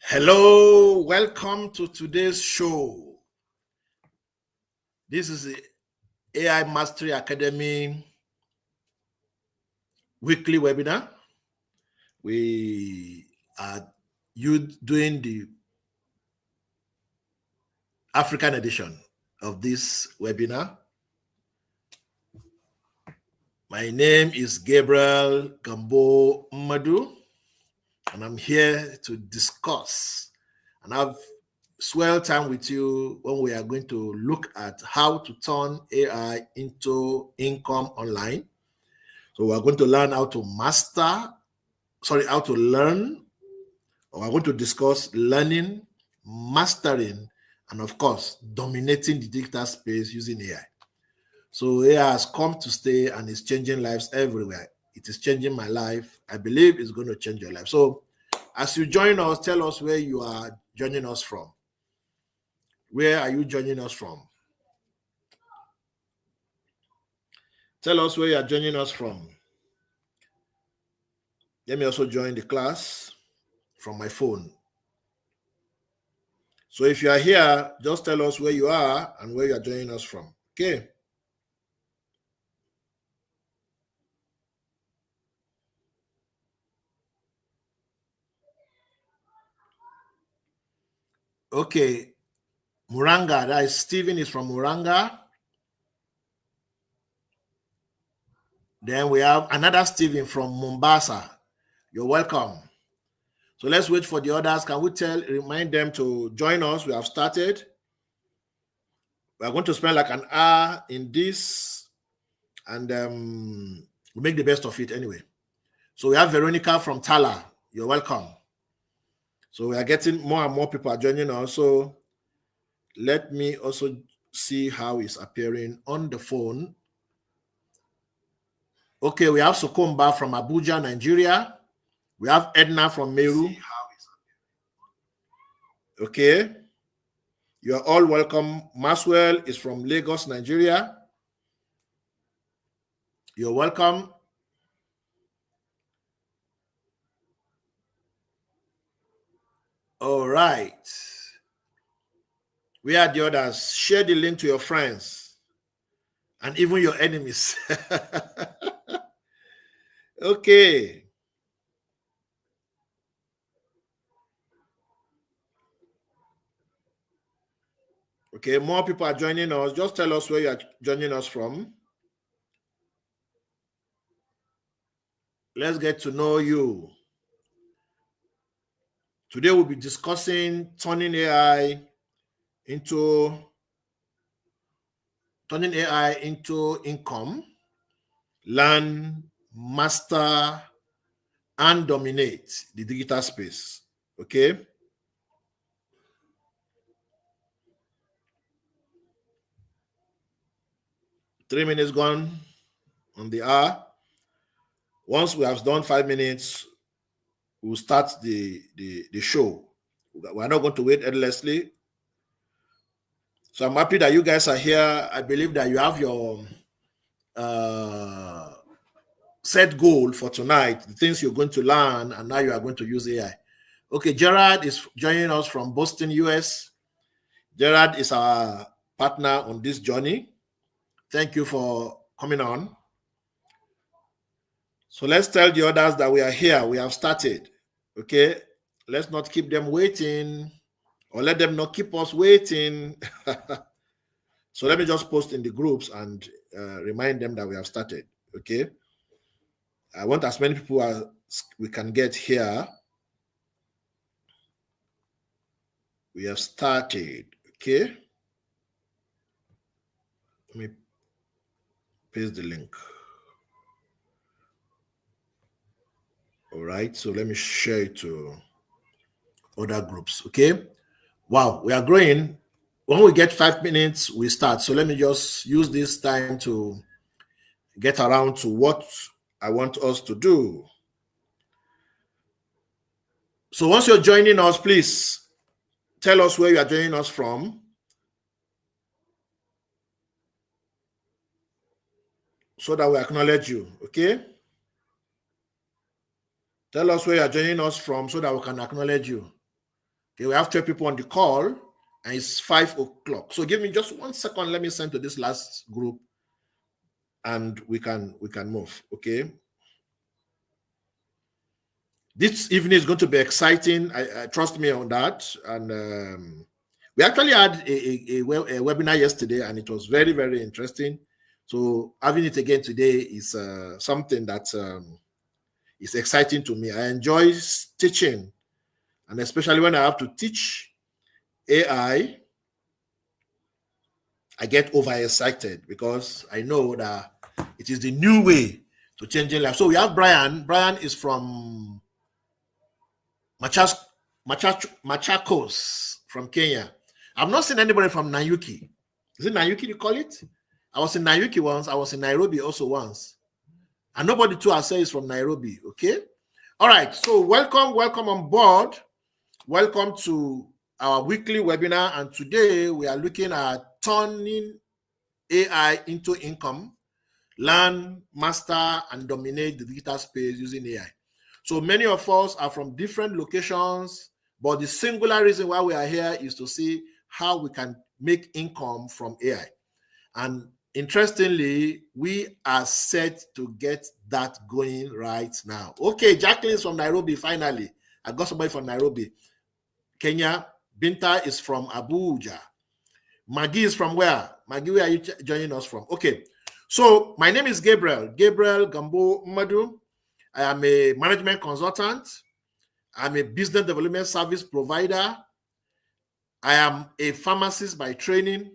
Hello, welcome to today's show. This is the AI Mastery Academy weekly webinar. We are doing the African edition of this webinar. My name is Gabriel Gambo Mmadu, and I'm here to discuss and have swell time with you when we are going to look at how to turn AI into income online. So we're going to learn how to how to learn, or we're going to discuss learning, mastering, and of course, dominating the digital space using AI. So AI has come to stay and is changing lives everywhere. It is changing my life. I believe it's going to change your life. So as you join us, tell us where you are joining us from. Where are you joining us from? Tell us where you are joining us from. Let me also join the class from my phone. So if you are here, just tell us where you are and where you are joining us from. Okay. Okay. Muranga, that is Stephen is from Muranga. Then we have another Stephen from Mombasa. You're welcome. So let's wait for the others. Can we remind them to join us? We have started. We are going to spend like an hour in this, and we make the best of it anyway. So we have Veronica from Tala. You're welcome. So we are getting more and more people are joining us. So let me also see how it's appearing on the phone. Okay, we have Sokomba from Abuja, Nigeria. We have Edna from Meru. Okay. You are all welcome. Maswell is from Lagos, Nigeria. You're welcome. All right. We are the others. Share the link to your friends and even your enemies. Okay. Okay, more people are joining us. Just tell us where you are joining us from. Let's get to know you. Today we'll be discussing turning AI into income, learn, master, and dominate the digital space. Okay. Three minutes gone on the hour. Once we have done 5 minutes, we'll start the show. We're not going to wait endlessly. So I'm happy that you guys are here. I believe that you have your set goal for tonight, the things you're going to learn, and now you are going to use AI. Okay, Gerard is joining us from Boston, US. Gerard is our partner on this journey. Thank you for coming on. So let's tell the others that we are here. We have started. Okay, let's not keep them waiting, or let them not keep us waiting. So let me just post in the groups and remind them that we have started. Okay, I want as many people as we can get here. We have started. Okay, let me paste the link. All right, so let me share it to other groups. Okay, wow, we are growing. When we get 5 minutes, we start. So let me just use this time to get around to what I want us to do. So once you're joining us, please tell us where you are joining us from, so that we acknowledge you. Okay, tell us where you are joining us from so that we can acknowledge you. Okay, we have 12 people on the call, and it's 5 o'clock. So give me just 1 second. Let me send to this last group, and we can move. Okay. This evening is going to be exciting. I trust me on that. And we actually had a webinar yesterday, and it was very, very interesting. So having it again today is something that is exciting to me. I enjoy teaching, and especially when I have to teach AI, I get overexcited because I know that it is the new way to changing life. So we have Brian. Brian is from Machakos from Kenya. I've not seen anybody from Nanyuki. Is it Nanyuki you call it? I was in Nanyuki once. I was in Nairobi also once. And nobody too I say is from Nairobi. Okay. All right. So welcome on board. Welcome to our weekly webinar. And today we are looking at turning AI into income, learn, master, and dominate the digital space using AI. So many of us are from different locations, but the singular reason why we are here is to see how we can make income from AI. And interestingly, we are set to get that going right now. Okay, Jacqueline is from Nairobi, finally. I got somebody from Nairobi. Kenya. Binta is from Abuja. Maggie is from where? Maggie, where are you joining us from? Okay, so my name is Gabriel Gambo Madu. I am a management consultant. I'm a business development service provider. I am a pharmacist by training.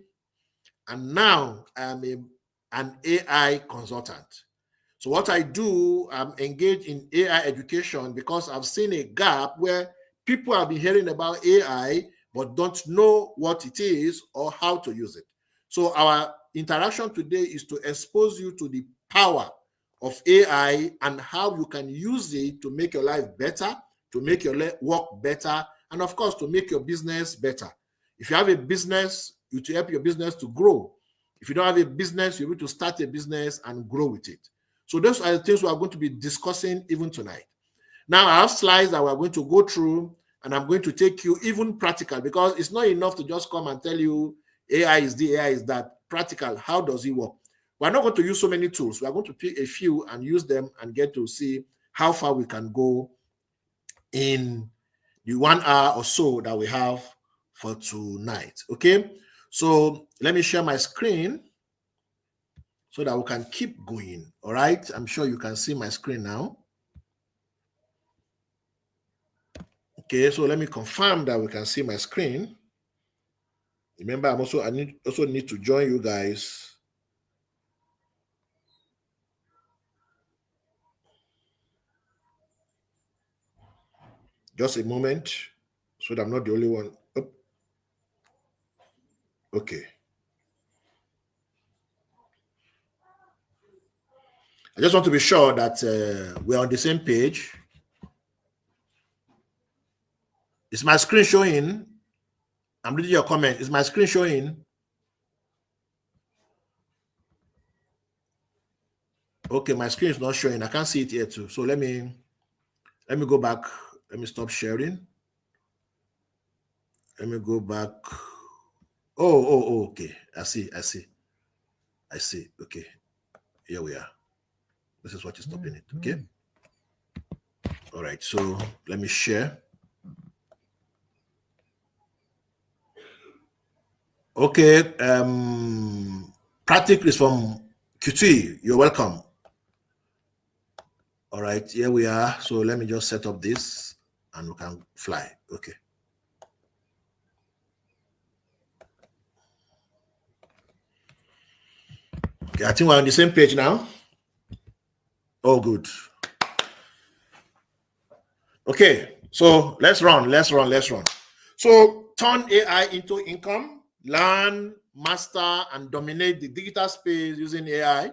And now I am an AI consultant. So what I do, I'm engaged in AI education because I've seen a gap where people have been hearing about AI but don't know what it is or how to use it. So our interaction today is to expose you to the power of AI and how you can use it to make your life better, to make your work better, and of course, to make your business better. If you have a business, it will help your business to grow. If you don't have a business, you're able to start a business and grow with it. So those are the things we are going to be discussing even tonight. Now, I have slides that we're going to go through, and I'm going to take you even practical because it's not enough to just come and tell you AI is the AI is that. Practical, how does it work? We're not going to use so many tools. We're going to pick a few and use them and get to see how far we can go in the 1 hour or so that we have for tonight. Okay, so let me share my screen so that we can keep going. All right, I'm sure you can see my screen now. Okay, so let me confirm that we can see my screen. Remember, I need to join you guys. Just a moment, so that I'm not the only one. Oh. Okay. I just want to be sure that we're on the same page. Is my screen showing? I'm reading your comment. Is my screen showing? Okay, my screen is not showing. I can't see it here too. So let me go back. Let me stop sharing. Let me go back. Oh, okay. I see. Okay. Here we are. This is what is stopping it. Okay. All right. So let me share. Okay. Pratik is from QT. You're welcome. All right. Here we are. So let me just set up this and we can fly. Okay. Okay, I think we're on the same page now. Oh, good. Okay, so let's run. So turn AI into income, learn, master, and dominate the digital space using AI.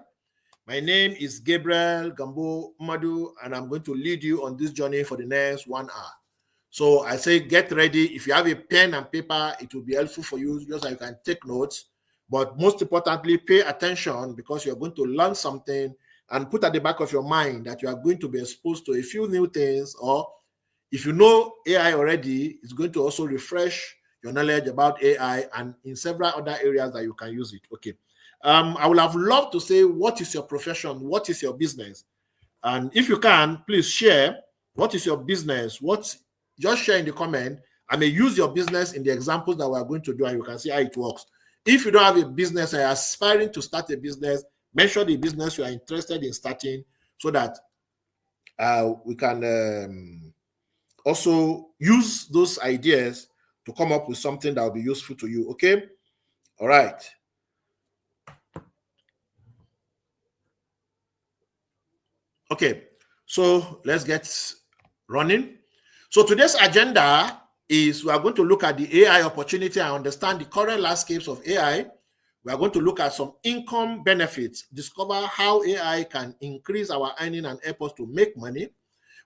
My name is Gabriel Gambo Madu, and I'm going to lead you on this journey for the next 1 hour. So I say get ready. If you have a pen and paper, it will be helpful for you just so you can take notes. But most importantly, pay attention because you're going to learn something and put at the back of your mind that you are going to be exposed to a few new things, or if you know AI already, it's going to also refresh your knowledge about AI and in several other areas that you can use it. Okay. I would have loved to say, what is your profession? What is your business? And if you can, please share what is your business. Just share in the comment. I may use your business in the examples that we're going to do, and you can see how it works. If you don't have a business and you're aspiring to start a business, mention the business you are interested in starting so that we can also use those ideas to come up with something that will be useful to you. Okay? All right. Okay, so let's get running. So today's agenda is we are going to look at the AI opportunity and understand the current landscapes of AI. We are going to look at some income benefits, discover how AI can increase our earning and help us to make money.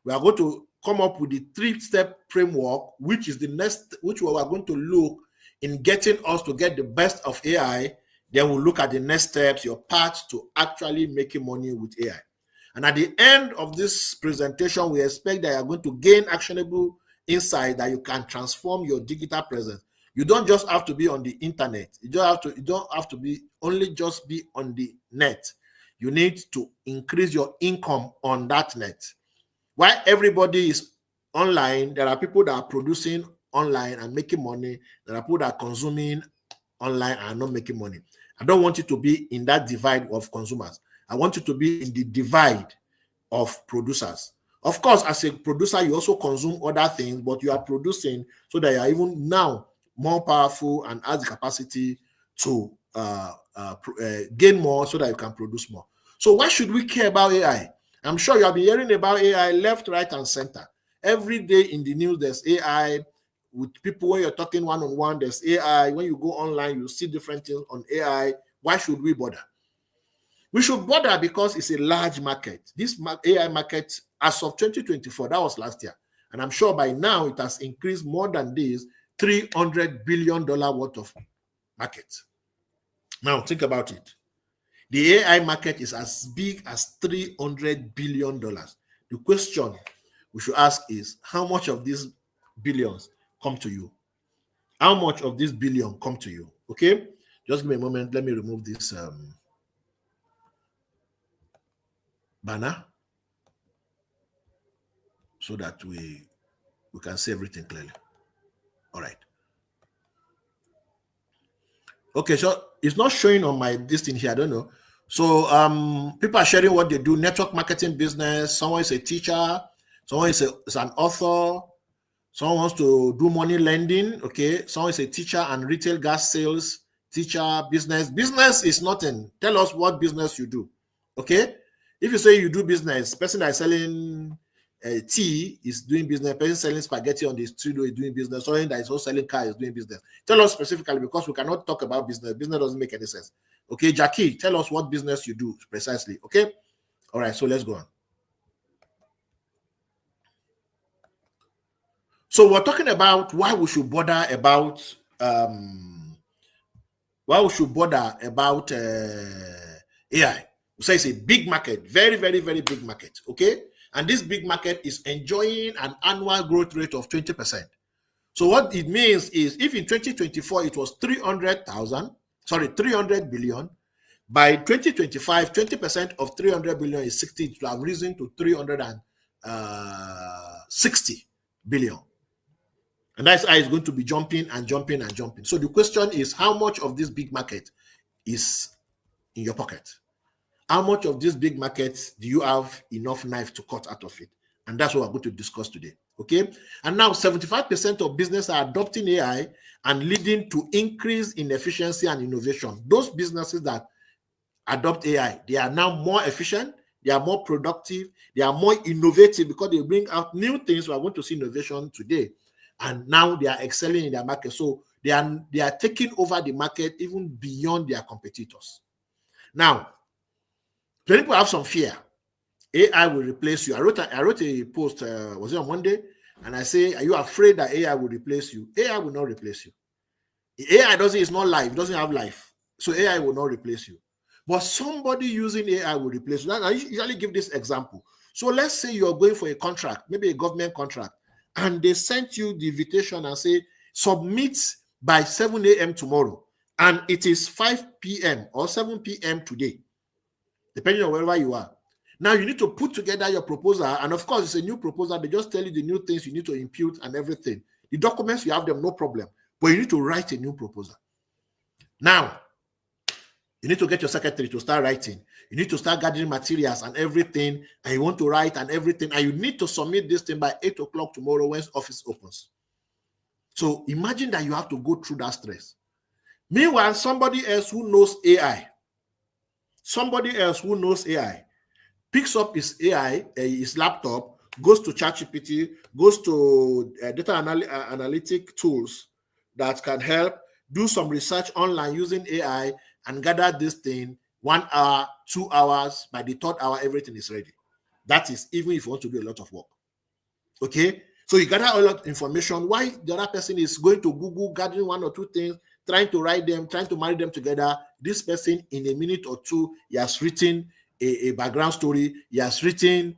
We are going to come up with the 3-step framework, which is we are going to look in getting us to get the best of AI. Then we'll look at the next steps, your path to actually making money with AI. And at the end of this presentation, we expect that you are going to gain actionable insight that you can transform your digital presence. You don't just have to be on the internet. You don't have to be only just be on the net. You need to increase your income on that net. While everybody is online, there are people that are producing online and making money. There are people that are consuming online and not making money. I don't want you to be in that divide of consumers. I want you to be in the divide of producers. Of course, as a producer, you also consume other things, but you are producing so that you are even now more powerful and has the capacity to gain more so that you can produce more. So why should we care about AI? I'm sure you have been hearing about AI left, right, and center. Every day in the news, there's AI. With people, when you're talking one-on-one, there's AI. When you go online, you see different things on AI. Why should we bother? We should bother because it's a large market. This AI market, as of 2024, that was last year. And I'm sure by now it has increased more than this $300 billion worth of market. Now, think about it. The AI market is as big as $300 billion. The question we should ask is, how much of these billions come to you? How much of this billion come to you? Okay? Just give me a moment. Let me remove this banner so that we can see everything clearly. All right. Okay, so it's not showing on my this thing here. I don't know. So people are sharing what they do: network marketing business. Someone is a teacher. Someone is an author. Someone wants to do money lending. Okay. Someone is a teacher and retail gas sales teacher business. Business is nothing. Tell us what business you do. Okay. If you say you do business, person that is selling tea is doing business. Person selling spaghetti on the street is doing business. Someone that is also selling cars is doing business. Tell us specifically, because we cannot talk about business. Business doesn't make any sense. Okay, Jackie, tell us what business you do precisely. Okay. All right. So let's go on. So we're talking about why we should bother about AI. We say it's a big market, very, very, very big market. Okay, and this big market is enjoying an annual growth rate of 20%. So what it means is, if in 2024 it was 300 billion, by 2025, 20% of 300 billion is 60. It will have risen to 360 billion. And that's how it's going to be jumping and jumping and jumping. So the question is, how much of this big market is in your pocket? How much of this big market do you have enough knife to cut out of it? And that's what we're going to discuss today. Okay. And now 75% of business are adopting AI and leading to increase in efficiency and innovation. Those businesses that adopt AI, they are now more efficient, they are more productive, they are more innovative because they bring out new things. We are going to see innovation today. And now they are excelling in their market. So they are taking over the market even beyond their competitors. Now, many people have some fear. AI will replace you. I wrote a post, was it on Monday? And I say, are you afraid that AI will replace you? AI will not replace you. AI it's not life, it doesn't have life. So AI will not replace you. But somebody using AI will replace you. Now, I usually give this example. So let's say you're going for a contract, maybe a government contract, and they sent you the invitation and say, submit by 7 a.m. tomorrow, and it is 5 p.m. or 7 p.m. today, depending on wherever you are. Now you need to put together your proposal, and of course, it's a new proposal. They just tell you the new things you need to impute and everything. The documents, you have them, no problem, but you need to write a new proposal. Now, you need to get your secretary to start writing. You need to start gathering materials and everything, and you want to write and everything, and you need to submit this thing by 8 o'clock tomorrow when office opens. So imagine that you have to go through that stress. Meanwhile, somebody else who knows AI, picks up his AI, his laptop, goes to Chachipity, goes to data analytic tools that can help, do some research online using AI, and gather this thing 1 hour, 2 hours. By the 3rd hour, everything is ready. That is even if you want to do a lot of work. Okay? So you gather a lot of information. Why the other person is going to Google, gathering 1 or 2 things, trying to write them, trying to marry them together. This person, in a minute or two, he has written a background story. He has written,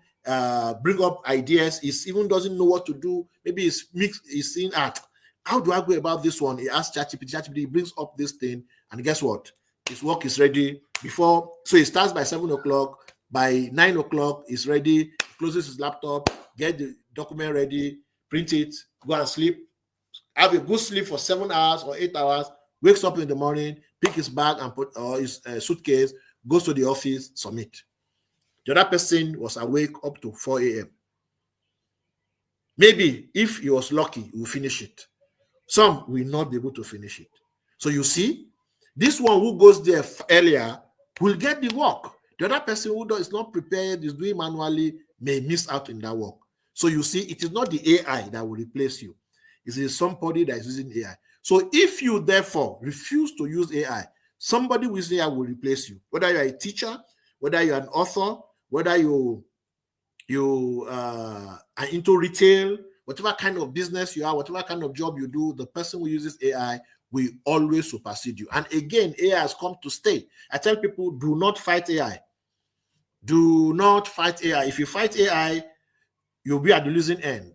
bring up ideas. He even doesn't know what to do. Maybe he's seeing, how do I go about this one? He asks ChatGPT. He brings up this thing, and guess what? His work is ready before. So he starts by 7 o'clock. By 9 o'clock, he's ready. Closes his laptop, get the document ready, print it, go and sleep. Have a good sleep for 7 hours or 8 hours. Wakes up in the morning, pick his bag and put his suitcase, goes to the office, submit. The other person was awake up to 4 a.m. Maybe if he was lucky, he will finish it. Some will not be able to finish it. So you see, this one who goes there earlier will get the work. The other person who is not prepared, is doing manually, may miss out in that work. So you see, it is not the AI that will replace you. It is somebody that is using AI. So if you therefore refuse to use AI, somebody with AI will replace you. Whether you're a teacher, whether you're an author, whether you are into retail, whatever kind of business you are, whatever kind of job you do, the person who uses AI will always supersede you. And again, AI has come to stay. I tell people, do not fight AI. Do not fight AI. If you fight AI, you'll be at the losing end.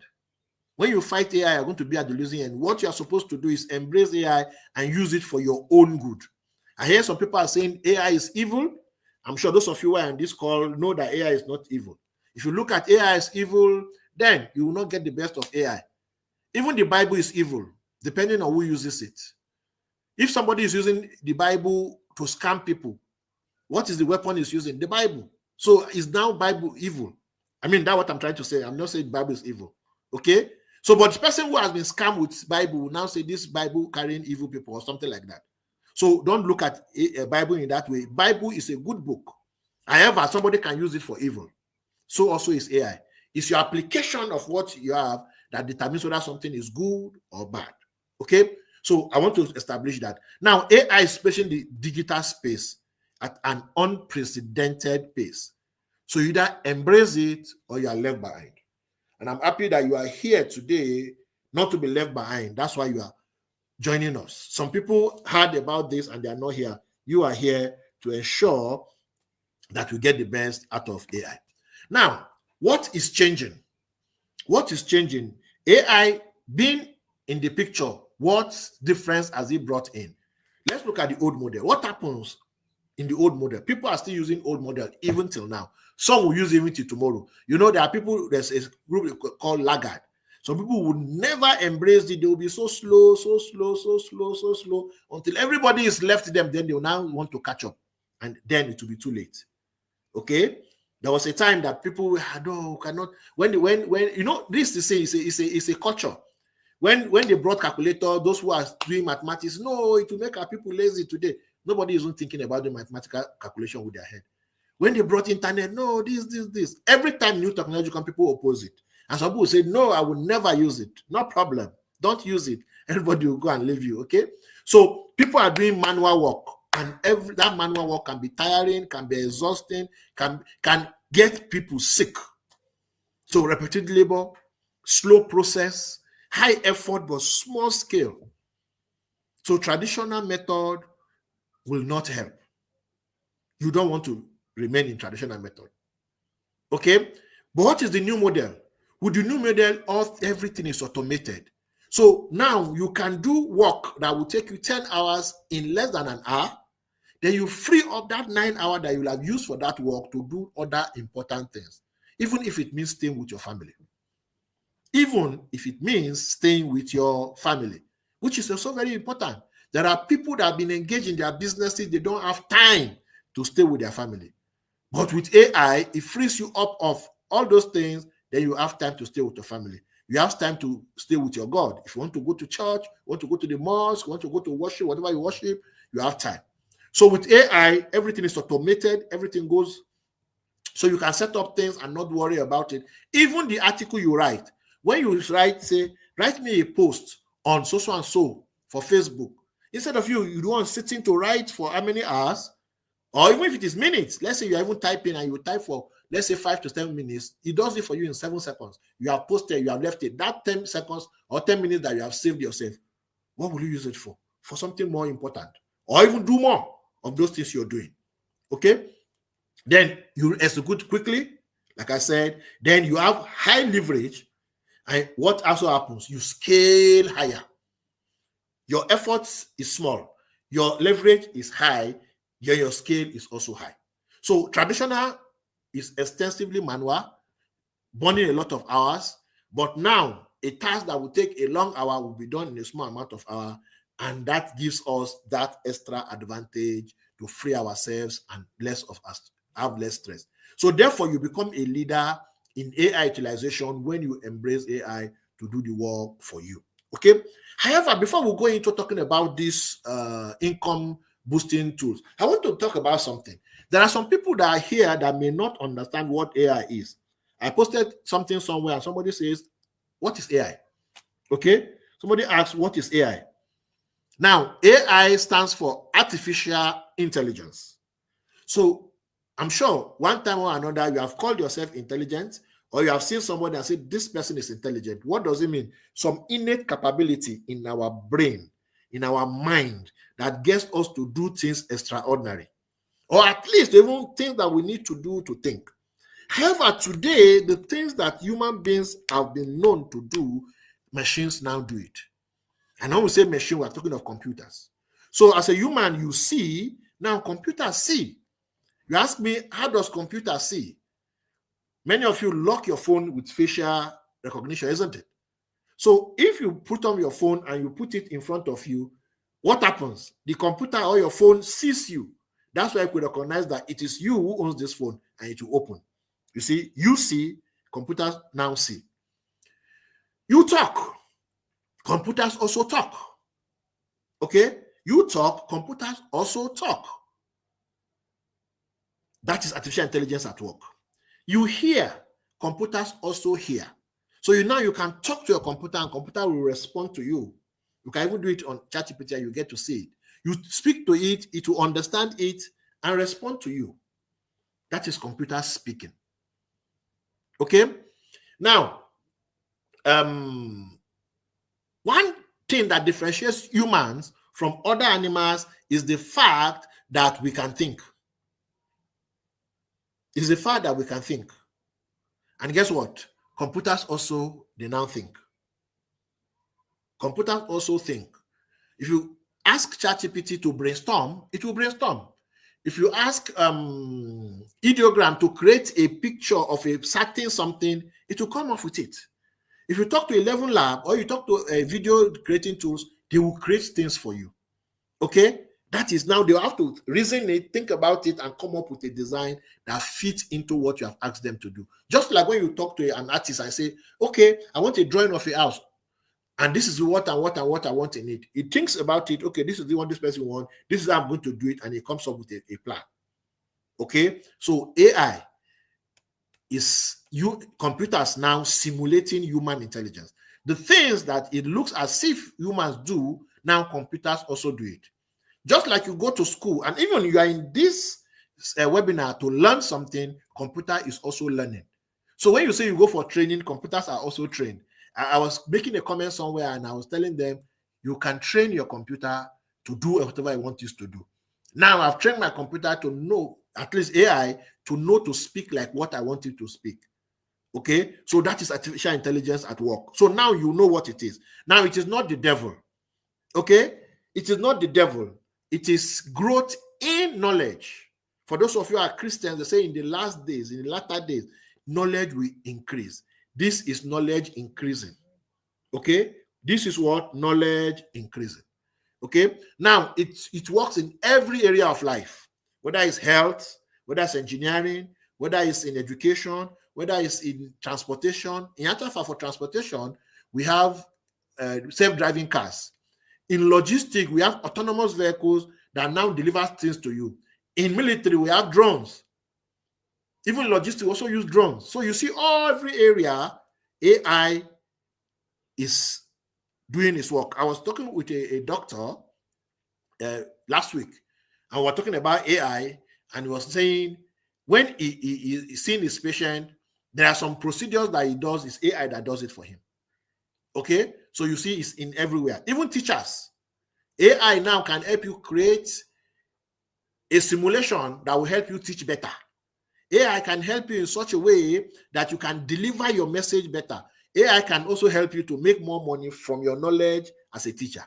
When you fight AI, you're going to be at the losing end. What you're supposed to do is embrace AI and use it for your own good. I hear some people are saying AI is evil. I'm sure those of you who are on this call know that AI is not evil. If you look at AI as evil, then you will not get the best of AI. Even the Bible is evil, depending on who uses it. If somebody is using the Bible to scam people, what is the weapon he's using? The Bible. So is now Bible evil? I mean, that's what I'm trying to say. I'm not saying the Bible is evil. Okay? So, but the person who has been scammed with Bible will now say this Bible carrying evil people or something like that. So don't look at a Bible in that way. Bible is a good book. However, somebody can use it for evil. So also is AI. It's your application of what you have that determines whether something is good or bad. Okay? So I want to establish that. Now, AI is pushing the digital space at an unprecedented pace. So you either embrace it or you are left behind. And I'm happy that you are here today not to be left behind. That's why you are joining us. Some people heard about this and they are not here. You are here to ensure that we get the best out of AI. Now, what is changing? What is changing? AI being in the picture, what difference has it brought in? Let's look at the old model. What happens in the old model? People are still using old model even till now. Some will use it even till tomorrow. You know, there are people, there's a group called laggard. Some people would never embrace it. They will be so slow, until everybody is left them. Then they will now want to catch up. And then it will be too late. Okay? There was a time that people cannot, when you know, this is a culture. When they brought calculator, those who are doing mathematics, no, it will make our people lazy today. Nobody is even thinking about the mathematical calculation with their head. When they brought internet, no, this. Every time new technology comes, people oppose it. And some people say, no, I will never use it. No problem. Don't use it. Everybody will go and leave you, okay? So people are doing manual work. And that manual work can be tiring, can be exhausting, can get people sick. So repetitive labor, slow process, high effort, but small scale. So traditional method will not help. You don't want to remain in traditional method. Okay? But what is the new model? With the new model, everything is automated. So now you can do work that will take you 10 hours in less than an hour. Then you free up that 9 hours that you'll have used for that work to do other important things, even if it means staying with your family. Even if it means staying with your family, which is also very important. There are people that have been engaged in their businesses, they don't have time to stay with their family. But with AI, it frees you up of all those things, then you have time to stay with your family. You have time to stay with your God. If you want to go to church, want to go to the mosque, want to go to worship, whatever you worship, you have time. So with AI, everything is automated, everything goes, so you can set up things and not worry about it. Even the article you write, when you write, say, write me a post on so and so for Facebook, instead of you don't want sitting to write for how many hours, or even if it is minutes, let's say you're even typing and you type for, let's say 5 to 7 minutes, it does it for you in 7 seconds. You have posted, you have left it. That 10 seconds or 10 minutes that you have saved yourself, what will you use it for? For something more important, or even do more of those things you're doing. Okay? Then you execute quickly, like I said, then you have high leverage, and what also happens, you scale higher. Your efforts is small, your leverage is high, your scale is also high. So traditional is extensively manual, burning a lot of hours, but now a task that will take a long hour will be done in a small amount of hour, and that gives us that extra advantage to free ourselves and less of us have less stress. So therefore, you become a leader in AI utilization when you embrace AI to do the work for you. Okay. However, before we go into talking about these income boosting tools, I want to talk about something. There are some people that are here that may not understand what AI is. I posted something somewhere and somebody says, what is AI? Okay. Somebody asks, what is AI? Now, AI stands for artificial intelligence. So I'm sure one time or another you have called yourself intelligent, or you have seen somebody and said, this person is intelligent. What does it mean? Some innate capability in our brain, in our mind, that gets us to do things extraordinary, or at least even things that we need to do to think. However, today, the things that human beings have been known to do, machines now do it. And when we say machine, we're talking of computers. So as a human, you see, now computers see. You ask me, how does computer see? Many of you lock your phone with facial recognition, isn't it? So if you put on your phone and you put it in front of you, what happens? The computer or your phone sees you. That's why you could recognize that it is you who owns this phone and it will open. You see, you see, computers now see. You talk, computers also talk. Okay? You talk, computers also talk. That is artificial intelligence at work. You hear, computers also hear. So now you can talk to your computer and computer will respond to you. You can even do it on Chachipity and you get to see it. You speak to it, it will understand it and respond to you. That is computer speaking. Okay? Now, one thing that differentiates humans from other animals is the fact that we can think. It's the fact that we can think. And guess what? Computers also, they now think. Computers also think. If you ask Chachipity to brainstorm, it will brainstorm. If you ask Ideogram to create a picture of a certain something, it will come up with it. If you talk to 11 Lab or you talk to a video creating tools, they will create things for you. Okay? That is now they have to reason it, think about it, and come up with a design that fits into what you have asked them to do. Just like when you talk to an artist and say, okay, I want a drawing of a house. And this is what I want in it. He thinks about it. Okay, this is the one this person wants. This is how I'm going to do it. And he comes up with a plan. Okay, so AI is computers now simulating human intelligence. The things that it looks as if humans do, now computers also do it. Just like you go to school, and even you are in this webinar to learn something, computer is also learning. So when you say you go for training, computers are also trained. I was making a comment somewhere and I was telling them, you can train your computer to do whatever I want it to do. Now I've trained my computer to know, at least AI, to know to speak like what I want it to speak. Okay, so that is artificial intelligence at work. So now you know what it is. Now it is not the devil. Okay, it is not the devil. It is growth in knowledge. For those of you who are Christians, they say in the last days, in the latter days, knowledge will increase. This is knowledge increasing. Okay, this is what knowledge increasing. Okay, now it works in every area of life, whether it's health, whether it's engineering, whether it's in education, whether it's in transportation. In actual fact, for transportation, we have self-driving cars. In logistics, we have autonomous vehicles that now deliver things to you. In military, we have drones. Even logistics also use drones. So you see, every area, AI is doing its work. I was talking with a doctor last week, and we were talking about AI, and he was saying when he's seeing his patient, there are some procedures that he does, it's AI that does it for him. Okay, so you see it's in everywhere. Even teachers, AI now can help you create a simulation that will help you teach better. AI can help you in such a way that you can deliver your message better. AI can also help you to make more money from your knowledge as a teacher.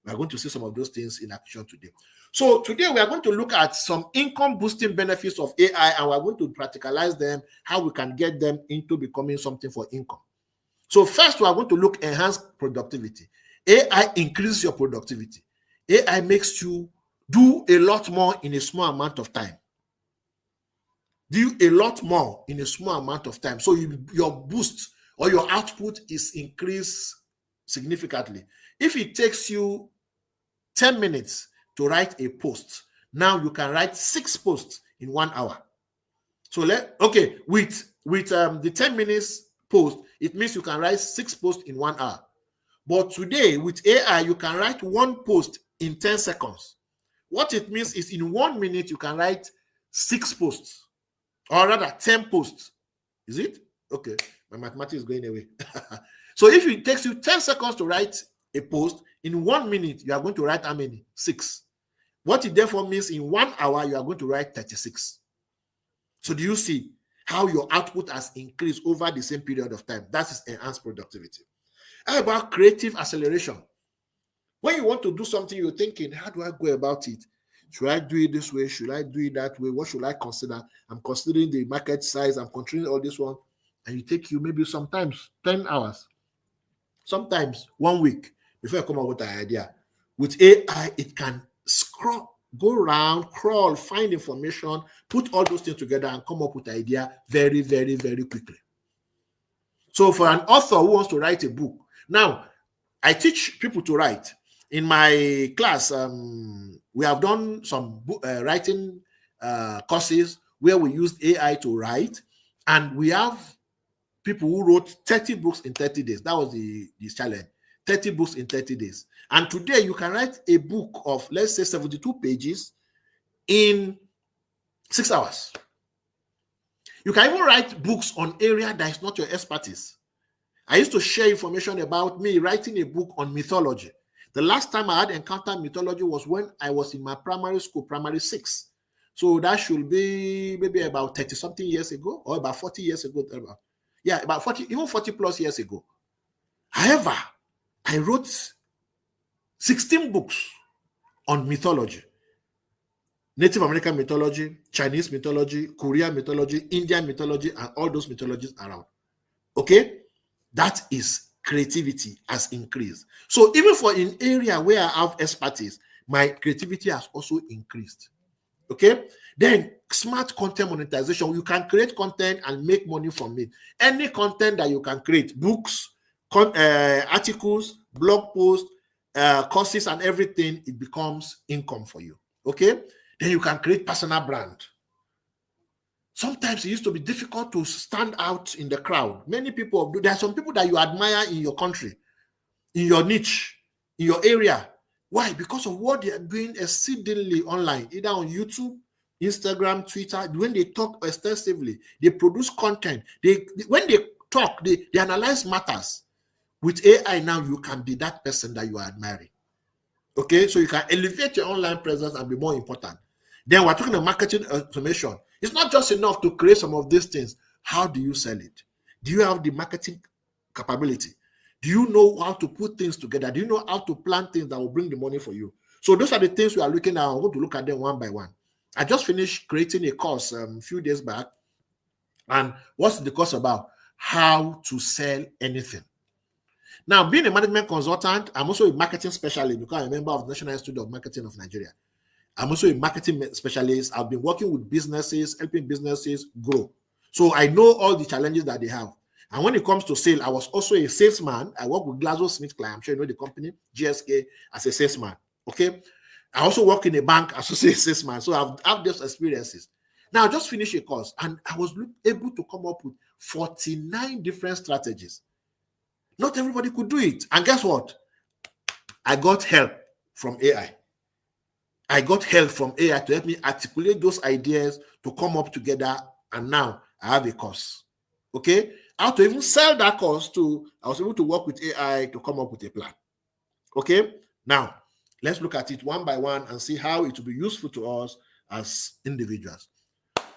We are going to see some of those things in action today. So today we are going to look at some income boosting benefits of AI, and we are going to practicalize them, how we can get them into becoming something for income. So first, we are going to look enhanced productivity. AI increases your productivity. AI makes you do a lot more in a small amount of time. Do a lot more in a small amount of time. So your boost or your output is increased significantly. If it takes you 10 minutes to write a post, now you can write 6 posts in 1 hour. So with the 10 minutes post, it means you can write 6 posts in 1 hour. But today with AI, you can write 1 post in 10 seconds. What it means is in 1 minute, you can write 6 posts, or rather 10 posts. Is it? Okay, my mathematics is going away. So if it takes you 10 seconds to write a post, in 1 minute, you are going to write how many? 6. What it therefore means in 1 hour, you are going to write 36. So do you see how your output has increased over the same period of time? That is enhanced productivity. How about creative acceleration? When you want to do something, you're thinking, how do I go about it? Should I do it this way? Should I do it that way? What should I consider? I'm considering the market size. I'm considering all this one. And it takes you maybe sometimes 10 hours, sometimes 1 week before you come up with an idea. With AI, it can scroll, go around, crawl, find information, put all those things together and come up with an idea very, very, very quickly. So for an author who wants to write a book, now I teach people to write. In my class, we have done some writing courses where we used AI to write, and we have people who wrote 30 books in 30 days. That was the challenge, 30 books in 30 days. And today you can write a book of, let's say, 72 pages in 6 hours. You can even write books on area that is not your expertise. I used to share information about me writing a book on mythology. The last time I had encountered mythology was when I was in my primary school, primary 6. So that should be maybe about 30-something years ago, or about 40 years ago. Yeah, about 40, even 40 plus years ago. However, I wrote 16 books on mythology. Native American mythology, Chinese mythology, Korean mythology, Indian mythology, and all those mythologies around. Okay? That is creativity has increased. So even for an area where I have expertise, my creativity has also increased. Okay? Then smart content monetization. You can create content and make money from it. Any content that you can create, books, articles, blog posts, courses, and everything, it becomes income for you. Okay? Then you can create personal brand. Sometimes it used to be difficult to stand out in the crowd. Many people, there are some people that you admire in your country, in your niche, in your area. Why? Because of what they are doing exceedingly online, either on YouTube, Instagram, Twitter. When they talk extensively, they produce content. When they talk, they analyze matters. With AI now, you can be that person that you are admiring. Okay, so you can elevate your online presence and be more important. Then we're talking about marketing automation. It's not just enough to create some of these things. How do you sell it? Do you have the marketing capability? Do you know how to put things together? Do you know how to plan things that will bring the money for you? So those are the things we are looking at. I'm going to look at them one by one. I just finished creating a course a few days back. And what's the course about? How to sell anything. Now, being a management consultant, I'm also a marketing specialist because I'm a member of the National Institute of Marketing of Nigeria. I'm also a marketing specialist. I've been working with businesses, helping businesses grow. So I know all the challenges that they have. And when it comes to sale, I was also a salesman. I work with GlaxoSmithKline. I'm sure you know the company, GSK, as a salesman. Okay. I also work in a bank as a salesman. So I've had those experiences. Now, I just finished a course and I was able to come up with 49 different strategies. Not everybody could do it. And guess what? I got help from AI. I got help from AI to help me articulate those ideas to come up together. And now I have a course. Okay? How to even sell that course to, I was able to work with AI to come up with a plan. Okay? Now, let's look at it one by one and see how it will be useful to us as individuals.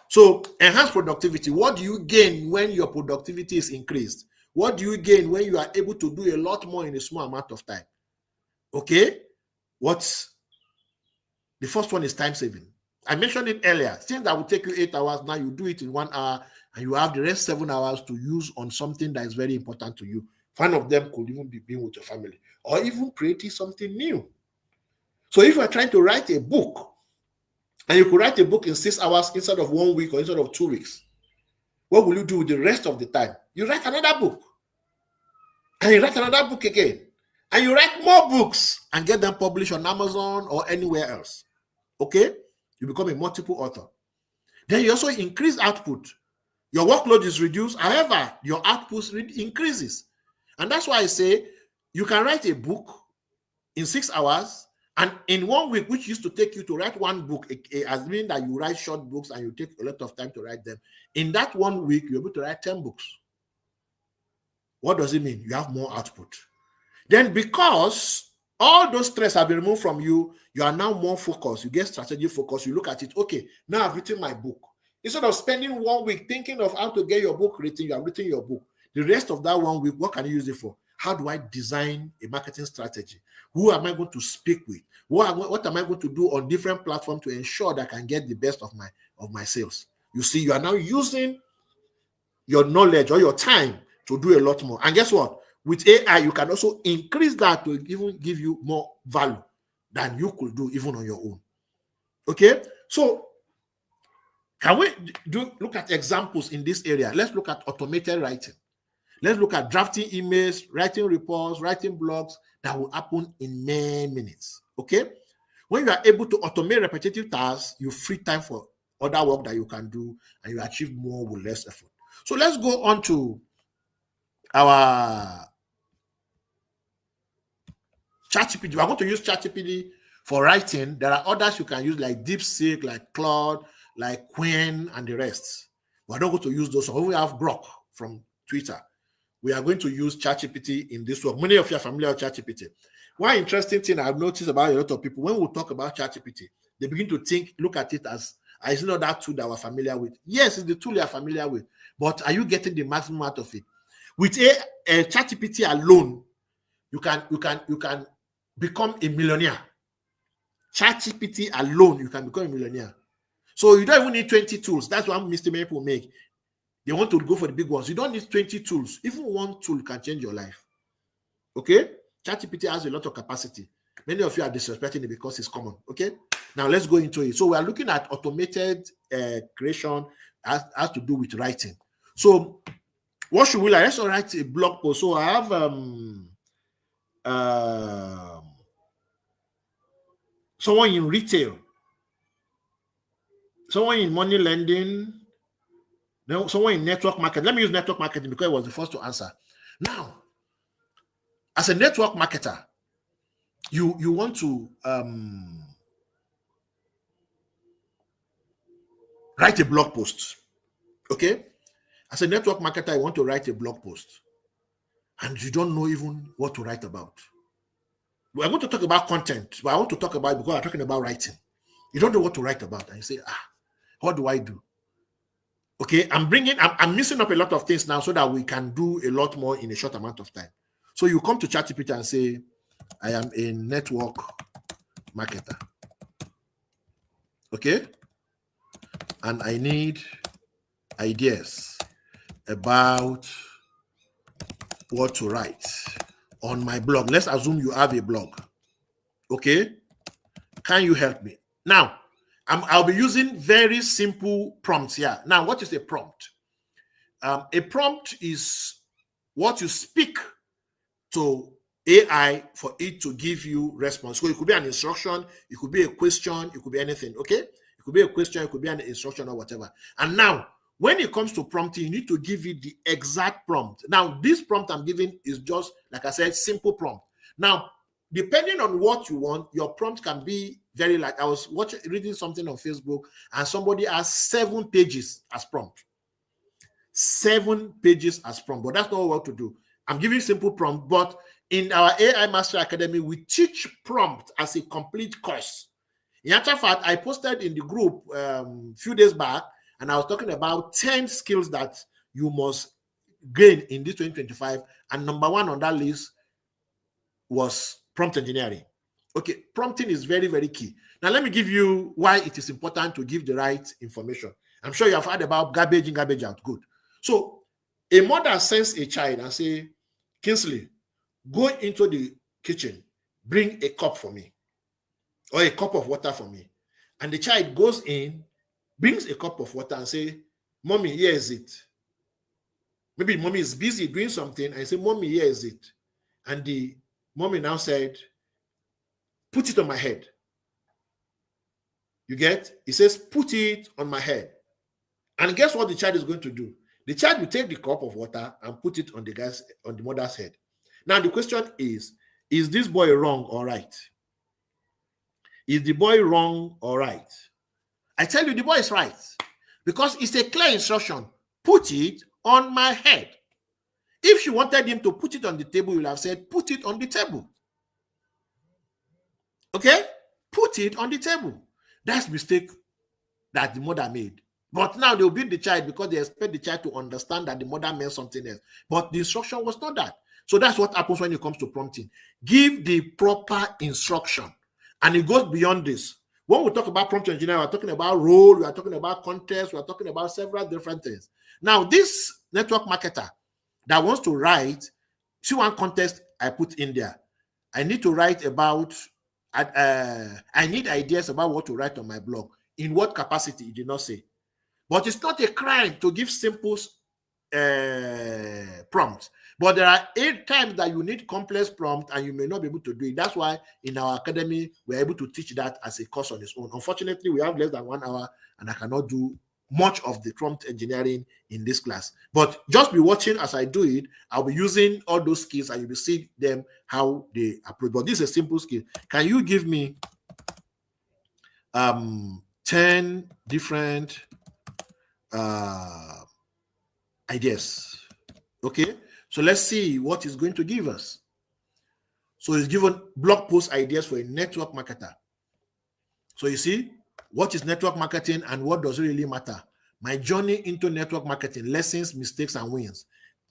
So, enhanced productivity. What do you gain when your productivity is increased? What do you gain when you are able to do a lot more in a small amount of time? Okay? The first one is time saving. I mentioned it earlier. Things that will take you 8 hours, now you do it in 1 hour, and you have the rest 7 hours to use on something that is very important to you. One of them could even be being with your family or even creating something new. So if you are trying to write a book, and you could write a book in 6 hours instead of 1 week or instead of 2 weeks, what will you do with the rest of the time? You write another book. And you write another book again. And you write more books and get them published on Amazon or anywhere else. Okay? You become a multiple author. Then you also increase output. Your workload is reduced. However, your output increases. And that's why I say you can write a book in 6 hours. And in 1 week, which used to take you to write one book, it has mean that you write short books and you take a lot of time to write them. In that 1 week, you're able to write 10 books. What does it mean? You have more output. Then because all those stress have been removed from you, you are now more focused. You get strategy focus. You look at it. Okay, now I've written my book. Instead of spending 1 week thinking of how to get your book written, you have written your book. The rest of that 1 week, what can you use it for? How do I design a marketing strategy? Who am I going to speak with? What am I going to do on different platforms to ensure that I can get the best of my sales? You see, you are now using your knowledge or your time to do a lot more. And guess what? With AI, you can also increase that to even give you more value than you could do even on your own. Okay? So, can we look at examples in this area? Let's look at automated writing. Let's look at drafting emails, writing reports, writing blogs that will happen in many minutes. Okay? When you are able to automate repetitive tasks, you free time for other work that you can do and you achieve more with less effort. So let's go on to our Chachipity. We are going to use Chachipity for writing. There are others you can use like DeepSeek, like Claude, like Quinn, and the rest. We are not going to use those. So we have Grok from Twitter. We are going to use Chachipity in this work. Many of you are familiar with Chachipity. One interesting thing I've noticed about a lot of people, when we talk about Chachipity, they begin to look at it as it's not that tool that we're familiar with. Yes, it's the tool you're familiar with, but are you getting the maximum out of it? With a Chachipity alone, you can become a millionaire. Chachipity alone, you can become a millionaire. So you don't even need 20 tools. That's what many people make. They want to go for the big ones. You don't need 20 tools. Even one tool can change your life. Okay? ChatGPT has a lot of capacity. Many of you are disrespecting it because it's common. Okay? Now let's go into it. So we are looking at automated creation has to do with writing. So what should we like? Let's write a blog post. So I have someone in retail, someone in money lending, someone in network marketing. Let me use network marketing because it was the first to answer. Now, as a network marketer, you want to write a blog post. Okay? As a network marketer, you want to write a blog post and you don't know even what to write about. We're going to talk about content, but I want to talk about it because we're talking about writing. You don't know what to write about and you say, what do I do? Okay, I'm missing up a lot of things now so that we can do a lot more in a short amount of time. So you come to Chachipity and say, I am a network marketer. Okay, and I need ideas about what to write on my blog. Let's assume you have a blog. Okay, can you help me? Now, I'll be using very simple prompts here. Now, what is a prompt? A prompt is what you speak to AI for it to give you response. So it could be an instruction, it could be a question, it could be anything, okay? It could be a question, it could be an instruction or whatever. And now, when it comes to prompting, you need to give it the exact prompt. Now, this prompt I'm giving is just, like I said, simple prompt. Now, depending on what you want, your prompt can be very like, I was reading something on Facebook, and somebody has 7 pages as prompt. 7 pages as prompt, but that's not what to do. I'm giving simple prompt, but in our AI Master Academy, we teach prompt as a complete course. In actual fact, I posted in the group a few days back, and I was talking about 10 skills that you must gain in this 2025, and number 1 on that list was prompt engineering. Okay, prompting is very, very key. Now, let me give you why it is important to give the right information. I'm sure you have heard about garbage in, garbage out. Good. So, a mother sends a child and say, Kingsley, go into the kitchen, bring a cup for me, or a cup of water for me. And the child goes in, brings a cup of water and say, Mommy, here is it. Maybe mommy is busy doing something and say, Mommy, here is it. And the mommy now said, put it on my head. You get? He says, put it on my head. And guess what the child is going to do? The child will take the cup of water and put it on the mother's head. Now, the question is this boy wrong or right? Is the boy wrong or right? I tell you, the boy is right. Because it's a clear instruction. Put it on my head. If you wanted him to put it on the table, you would have said, put it on the table. Okay? Put it on the table. That's the mistake that the mother made. But now they'll beat the child because they expect the child to understand that the mother meant something else. But the instruction was not that. So that's what happens when it comes to prompting. Give the proper instruction. And it goes beyond this. When we talk about prompt engineering, we're talking about role, we are talking about context, we are talking about several different things. Now, this network marketer that wants to write, see one context I put in there. I need to write about, I need ideas about what to write on my blog. In what capacity, he did not say. But it's not a crime to give simple prompts. But there are 8 times that you need complex prompt and you may not be able to do it. That's why in our academy, we're able to teach that as a course on its own. Unfortunately, we have less than 1 hour and I cannot do much of the prompt engineering in this class. But just be watching as I do it. I'll be using all those skills and you will see them, how they approach. But this is a simple skill. Can you give me 10 different ideas? Okay, so let's see what it's going to give us. So it's given blog post ideas for a network marketer. So you see, what is network marketing and what does it really matter? My journey into network marketing, lessons, mistakes, and wins.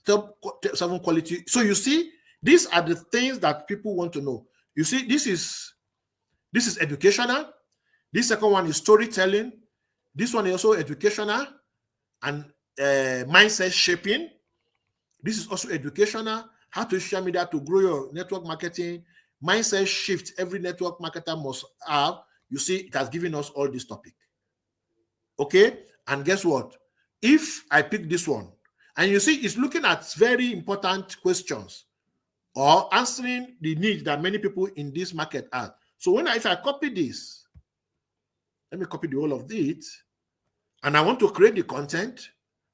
Top 7 quality. So you see, these are the things that people want to know. You see, this is educational. This second one is storytelling. This one is also educational and mindset shaping. This is also educational. How to social media to grow your network marketing. Mindset shift every network marketer must have. You see, it has given us all this topic. Okay? And guess what? If I pick this one, and you see, it's looking at very important questions or answering the needs that many people in this market have. So if I copy this, let me copy the whole of it, and I want to create the content,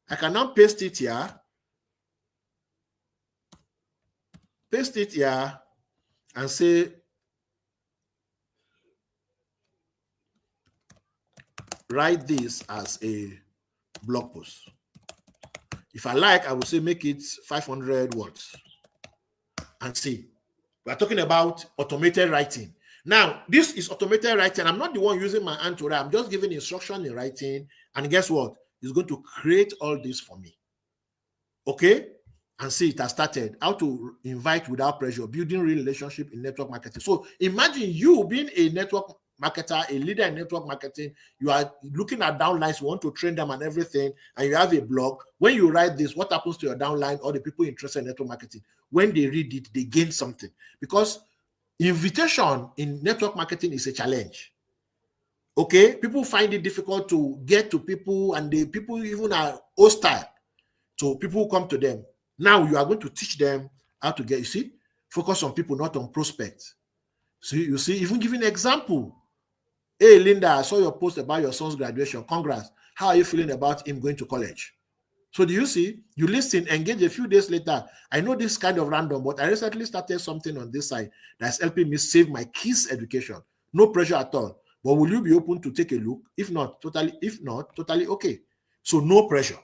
I can now paste it here. Paste it here and say, write this as a blog post. If I like, I will say make it 500 words. And see, we're talking about automated writing. Now, this is automated writing. I'm not the one using my hand to write. I'm just giving instruction in writing. And guess what? is going to create all this for me. Okay? And see, it has started. How to invite without pressure, building real relationship in network marketing. So imagine you being a network marketer, a leader in network marketing. You are looking at downlines, you want to train them and everything, and you have a blog. When you write this, what happens to your downline or the people interested in network marketing? When they read it, they gain something. Because invitation in network marketing is a challenge. Okay, people find it difficult to get to people, and the people even are hostile. So people come to them. Now you are going to teach them how to get, you see, focus on people, not on prospects. So you see, even giving an example. Hey, Linda, I saw your post about your son's graduation. Congrats. How are you feeling about him going to college? So do you see? You listen, engage a few days later. I know this kind of random, but I recently started something on this side that's helping me save my kids' education. No pressure at all. But will you be open to take a look? If not, totally okay. So no pressure.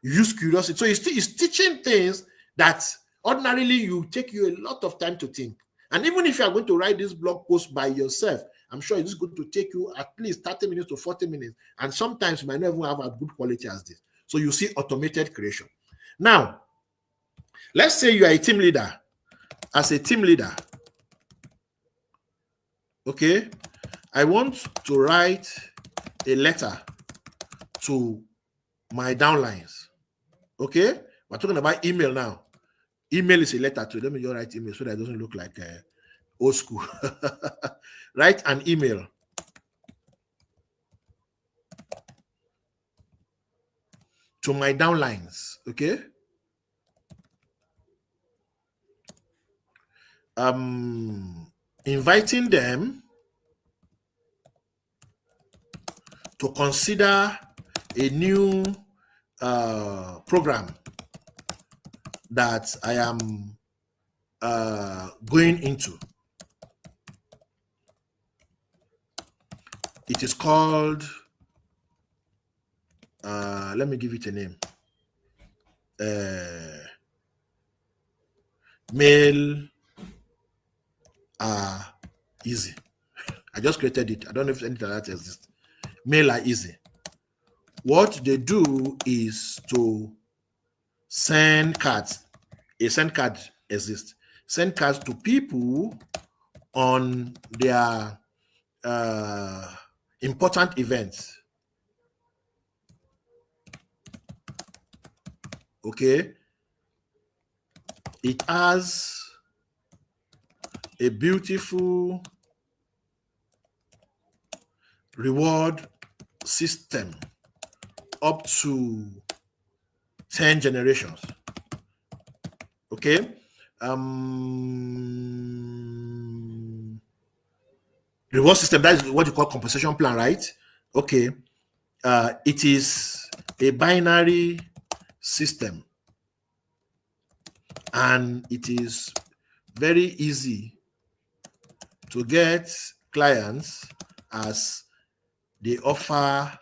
Use curiosity. So it's teaching things that ordinarily you take you a lot of time to think. And even if you are going to write this blog post by yourself, I'm sure it's going to take you at least 30 minutes to 40 minutes. And sometimes you might not even have a good quality as this. So you see automated creation. Now, let's say you are a team leader. As a team leader, okay, I want to write a letter to my downlines. Okay, we're talking about email now. Email is a letter to. Let me just write email so that it doesn't look like old school. Write an email to my downlines. Okay. Inviting them to consider a new program that I am going into. It is called, let me give it a name. Mail are easy. I just created it. I don't know if anything like that exists. Mail are easy. What they do is to send cards. A send card exists. Send cards to people on their important events. Okay. It has a beautiful reward system up to 10 generations. Okay. Reward system, that is what you call compensation plan, right? Okay. It is a binary system, and it is very easy to get clients as they offer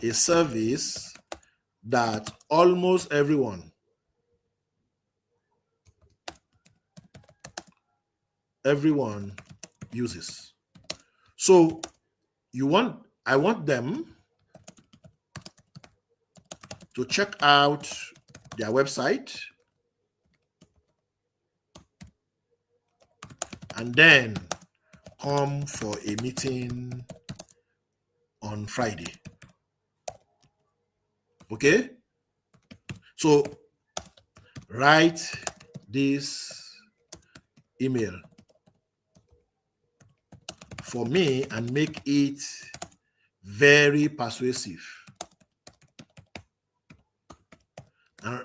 a service that almost everyone uses. So I want them to check out their website and then come for a meeting on Friday. Okay? So write this email for me and make it very persuasive.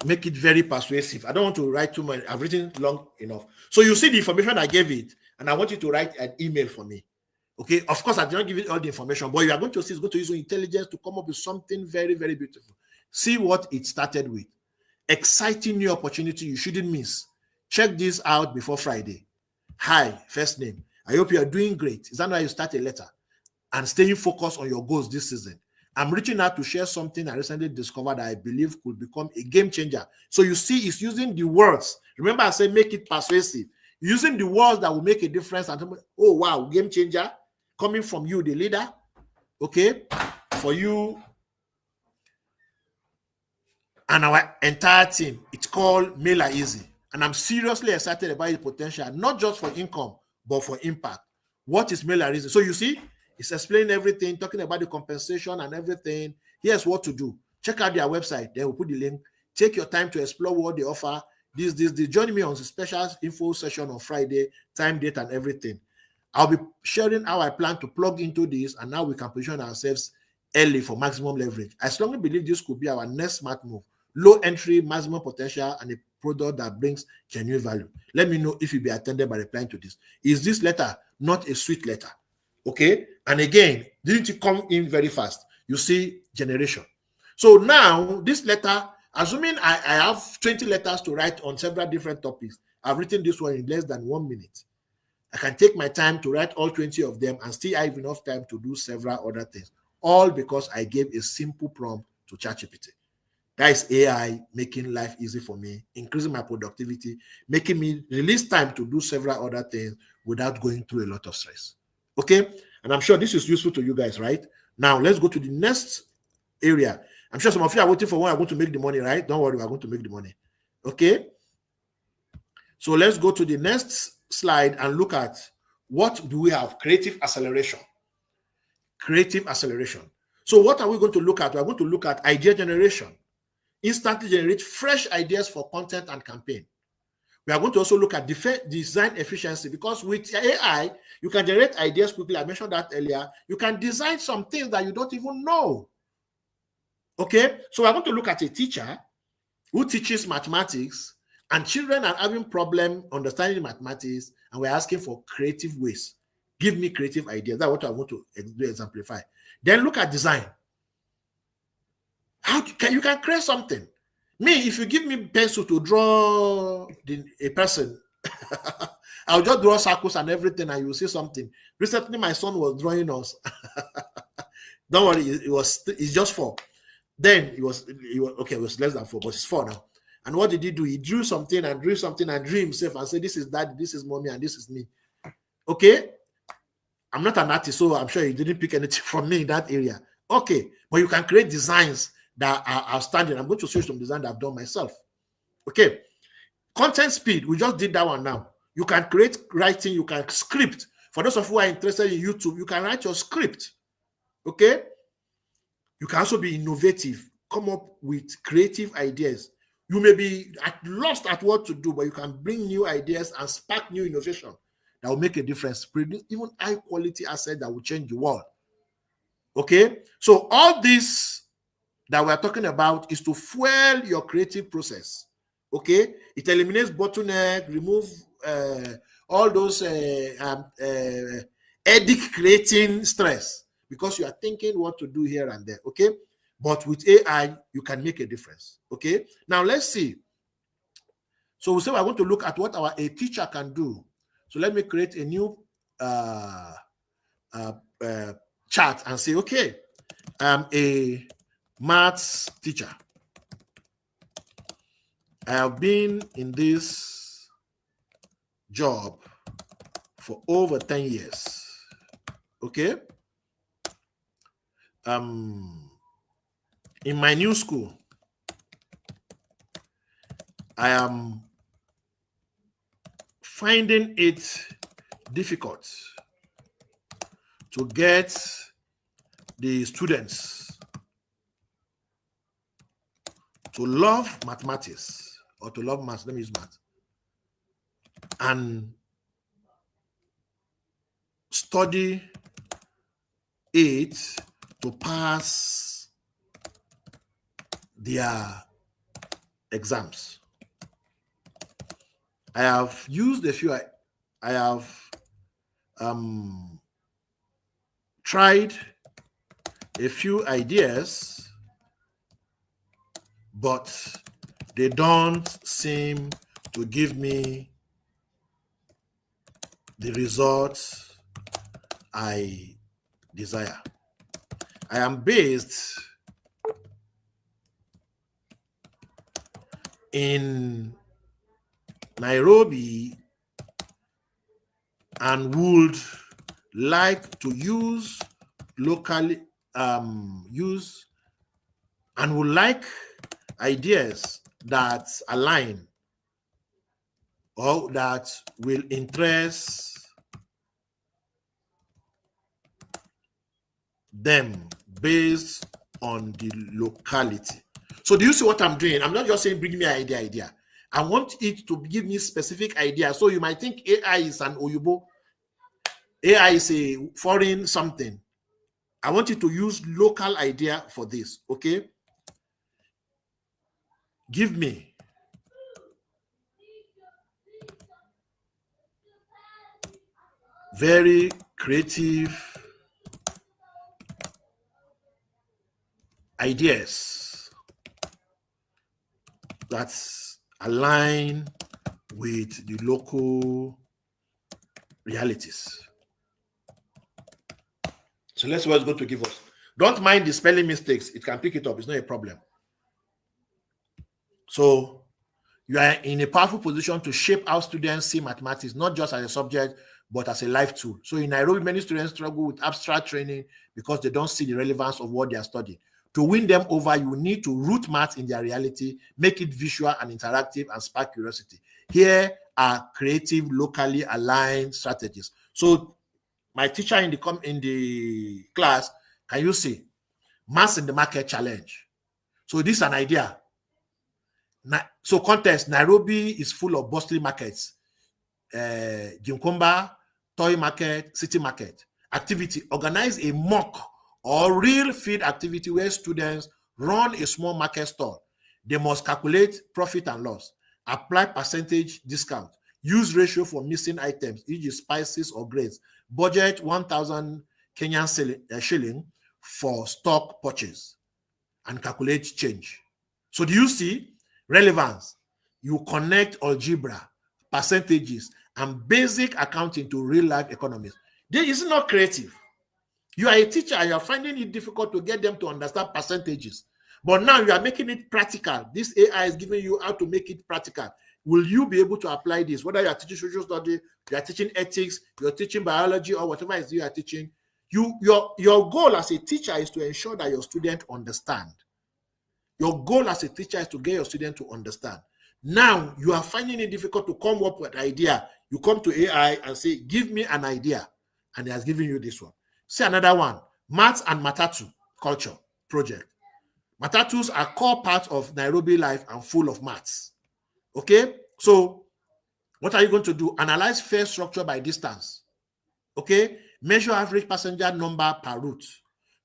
Make it very persuasive. I don't want to write too much. I've written long enough. So you see the information I gave it, and I want you to write an email for me. Okay, of course, I did not give it all the information, but you are going to see it's going to use your intelligence to come up with something very, very beautiful. See what it started with. Exciting new opportunity you shouldn't miss. Check this out before Friday. Hi, first name. I hope you are doing great. Is that why you start a letter? And staying focused on your goals this season. I'm reaching out to share something I recently discovered that I believe could become a game changer. So you see, it's using the words. Remember, I said make it persuasive. Using the words that will make a difference. And oh, wow, game changer. Coming from you, the leader. Okay. For you, and our entire team. It's called Mailer Easy. And I'm seriously excited about its potential, not just for income, but for impact. What is Mailer Easy? So you see, it's explaining everything, talking about the compensation and everything. Here's what to do. Check out their website. Then we'll put the link. Take your time to explore what they offer. This. Join me on the special info session on Friday, time, date, and everything. I'll be sharing how I plan to plug into this and how we can position ourselves early for maximum leverage. I strongly believe this could be our next smart move. Low entry, maximum potential, and a product that brings genuine value. Let me know if you'll be attended by replying to this. Is this letter not a sweet letter? Okay. And again, didn't it come in very fast? You see generation. So now this letter, assuming I have 20 letters to write on several different topics, I've written this one in less than 1 minute. I can take my time to write all 20 of them and still have enough time to do several other things, all because I gave a simple prompt to Chachipity. That is AI making life easy for me, increasing my productivity, making me release time to do several other things without going through a lot of stress. Okay? And I'm sure this is useful to you guys, right? Now, let's go to the next area. I'm sure some of you are waiting for when I'm going to make the money, right? Don't worry, we're going to make the money. Okay? So let's go to the next slide and look at what do we have? Creative acceleration. Creative acceleration. So what are we going to look at? We're going to look at idea generation. Instantly generate fresh ideas for content and campaign. We are going to also look at design efficiency, because with AI, you can generate ideas quickly. I mentioned that earlier. You can design some things that you don't even know. Okay, so we're going to look at a teacher who teaches mathematics, and children are having problem understanding mathematics, and we're asking for creative ways. Give me creative ideas. That's what I want to exemplify. Then look at design. How you can create something. Me, if you give me pencil to draw a person, I'll just draw circles and everything, and you will see something. Recently, my son was drawing us. Don't worry, it's just 4. Then it was okay. It was less than 4, but it's 4 now. And what did he do? He drew something and drew something and drew himself and said, "This is Daddy, this is Mommy, and this is me." Okay, I'm not an artist, so I'm sure he didn't pick anything from me in that area. Okay, but you can create designs that are outstanding. I'm going to show you some design that I've done myself. Okay, content speed. We just did that one now. You can create writing. You can script. For those of you who are interested in YouTube, you can write your script. Okay. You can also be innovative, come up with creative ideas. You may be lost at what to do, but you can bring new ideas and spark new innovation that will make a difference, produce even high quality assets that will change the world. Okay, so all this that we're talking about is to fuel your creative process. Okay, it eliminates bottleneck, remove all those headache creating stress, because you are thinking what to do here and there. Okay, but with AI you can make a difference. Okay, now let's see. So we say we're going to look at what a teacher can do. So let me create a new chart and say, okay, I'm a maths teacher. I have been in this job for over 10 years. Okay. In my new school, I am finding it difficult to get the students to love mathematics or to love maths. Let me use math and study it to pass their exams. I have used a few. I have tried a few ideas, but they don't seem to give me the results I desire. I am based in Nairobi and would like to use locally, and would like ideas that align or that will interest them based on the locality. So do you see what I'm doing? I'm not just saying bring me an idea. I want it to give me specific idea. So you might think AI is an Oyubo. AI is a foreign something. I want you to use local idea for this, okay? Give me very creative ideas that align with the local realities. So let's see what it's going to give us. Don't mind the spelling mistakes. It can pick it up. It's not a problem. So you are in a powerful position to shape how students see mathematics, not just as a subject, but as a life tool. So in Nairobi, many students struggle with abstract training because they don't see the relevance of what they are studying. To win them over, you need to root math in their reality, make it visual and interactive, and spark curiosity. Here are creative, locally aligned strategies. So my teacher in the class, can you see maths in the market challenge? So this is an idea. So context, Nairobi is full of bustling markets. Gimkomba, toy market, city market. Activity, organize a mock or real field activity where students run a small market stall. They must calculate profit and loss, apply percentage discount, use ratio for missing items, e.g. spices or grains, budget 1,000 Kenyan shilling for stock purchase, and calculate change. So do you see relevance? You connect algebra, percentages, and basic accounting to real-life economics. This is not creative. You are a teacher and you are finding it difficult to get them to understand percentages. But now you are making it practical. This AI is giving you how to make it practical. Will you be able to apply this? Whether you are teaching social studies, you are teaching ethics, you are teaching biology, or whatever it is you are teaching, your goal as a teacher is to ensure that your student understand. Your goal as a teacher is to get your student to understand. Now you are finding it difficult to come up with an idea. You come to AI and say, give me an idea. And he has given you this one. See another one, maths and matatu culture project. Matatus are core part of Nairobi life and full of maths. Okay, so what are you going to do? Analyze fare structure by distance. Okay, measure average passenger number per route.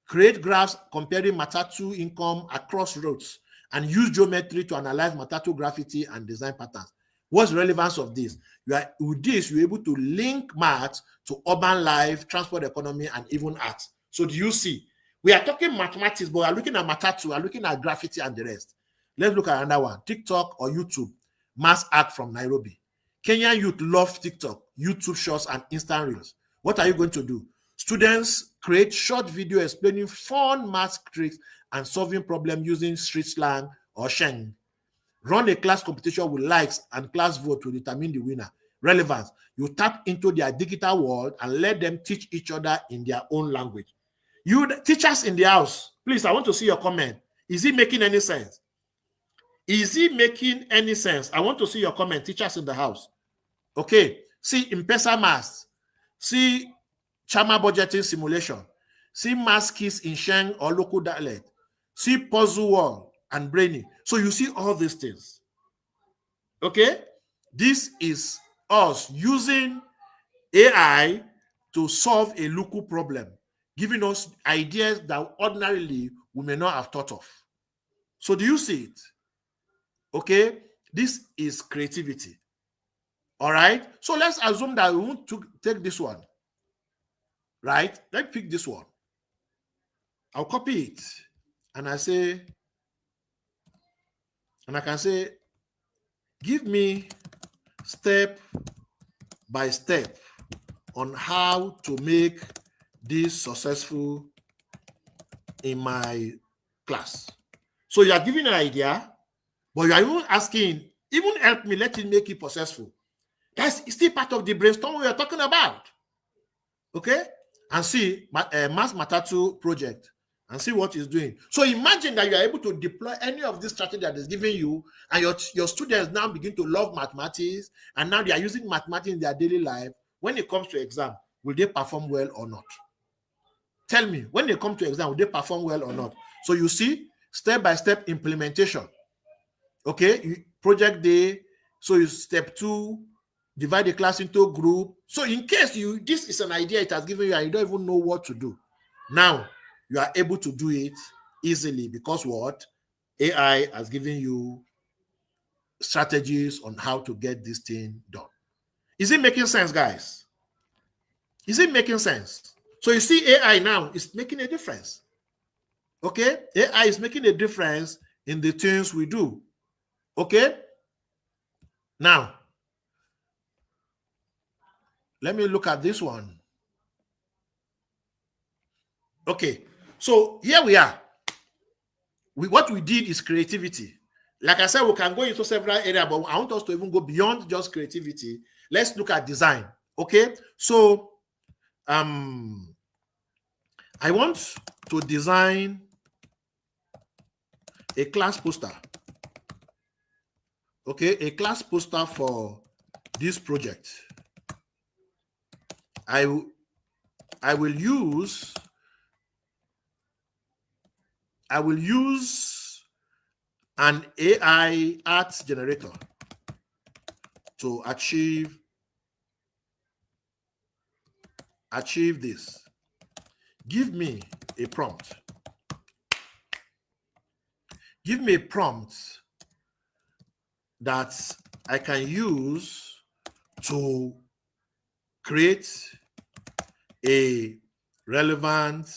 Create graphs comparing matatu income across routes and use geometry to analyze matatu graffiti and design patterns. What's the relevance of this? With this, you're able to link math to urban life, transport economy, and even art. So do you see? We are talking mathematics, but we are looking at matatu, we are looking at graffiti and the rest. Let's look at another one, TikTok or YouTube, mass act from Nairobi. Kenyan youth love TikTok, YouTube shorts, and instant reels. What are you going to do? Students create short video explaining fun math tricks and solving problems using street slang or sheng. Run a class competition with likes and class vote to determine the winner. Relevance. You tap into their digital world and let them teach each other in their own language. You teachers in the house, please, I want to see your comment. Is it making any sense? Is it making any sense? I want to see your comment, teachers in the house. Okay. See M-Pesa math. See Chama budgeting simulation. See mass keys in Sheng or local dialect. See puzzle wall and brainy. So you see all these things. Okay? This is us using AI to solve a local problem, giving us ideas that ordinarily we may not have thought of. So do you see it? Okay? This is creativity. All right? So let's assume that we want to take this one. Right? Let's pick this one. I'll copy it. And I say, and I can say, give me step by step on how to make this successful in my class. So you are giving an idea, but you are even asking, even help me, let it make it successful. That's still part of the brainstorm we are talking about. Okay? And see, mass matatu project. and see what it's doing. So imagine that you are able to deploy any of this strategy that is giving you, and your students now begin to love mathematics, and now they are using mathematics in their daily life. When it comes to exam, will they perform well or not? Tell me, when they come to exam, will they perform well or not? So you see, step-by-step implementation. Okay, project day. So you step 2, divide the class into a group. So in case this is an idea it has given you and you don't even know what to do, now you are able to do it easily because what? AI has given you strategies on how to get this thing done. Is it making sense, guys? Is it making sense? So you see, AI now is making a difference. Okay, AI is making a difference in the things we do. Okay, now let me look at this one. Okay, so here we are. What we did is creativity. Like I said, we can go into several areas, but I want us to even go beyond just creativity. Let's look at design. Okay, so I want to design a class poster. Okay, a class poster for this project. I will use an AI art generator to achieve this. Give me a prompt. Give me a prompt that I can use to create a relevant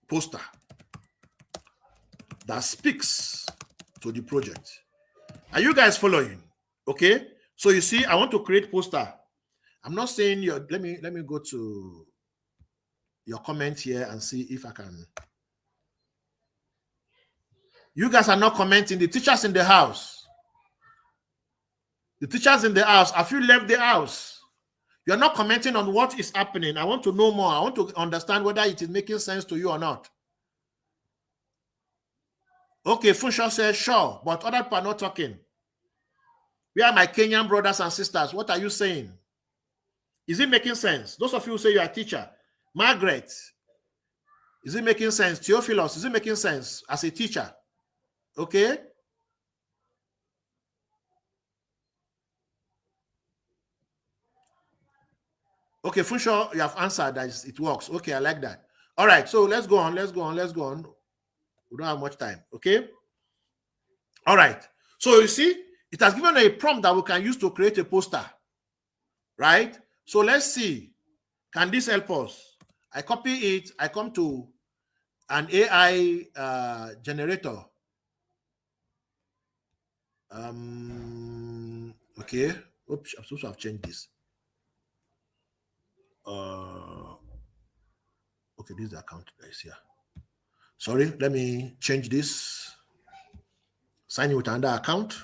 poster that speaks to the project. Are you guys following? Okay, so you see, I want to create poster. I'm not saying let me go to your comment here and see if I can. You guys are not commenting. The teachers in the house. The teachers in the house, have you left the house? You're not commenting on what is happening. I want to know more. I want to understand whether it is making sense to you or not. Okay, Funshaw says, sure, but other people are not talking. Where are my Kenyan brothers and sisters? What are you saying? Is it making sense? Those of you who say you are a teacher. Margaret, is it making sense? Theophilus, is it making sense as a teacher? Okay. Okay, Funshaw, you have answered that it works. Okay, I like that. All right, so let's go on. We don't have much time. Okay. All right. So you see, it has given a prompt that we can use to create a poster. Right? So let's see. Can this help us? I copy it. I come to an AI generator. Okay. Oops, I'm supposed to have changed this. Okay, this is the account that is here. Sorry, let me change this. Sign in with another account.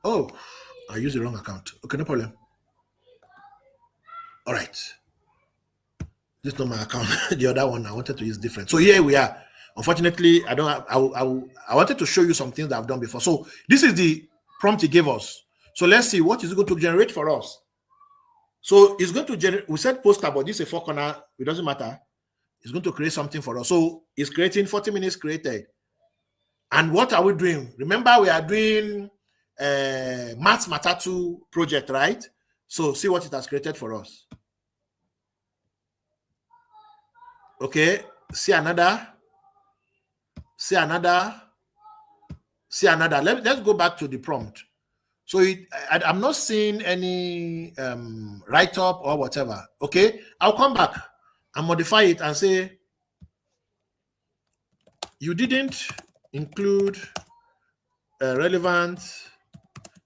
Oh, I used the wrong account. Okay, no problem. All right. This is not my account. The other one I wanted to use different. So here we are. Unfortunately, I don't have, I wanted to show you some things that I've done before. So this is the prompt he gave us. So let's see what is it going to generate for us. So it's going to generate, we said poster, but this is a 4-corner. It doesn't matter. It's going to create something for us. So it's creating 40 minutes created. And what are we doing? Remember, we are doing Maths Matatu project, right? So see what it has created for us. Okay, see another. Let's go back to the prompt. So I'm not seeing any write-up or whatever. Okay, I'll come back and modify it and say, you didn't include a relevant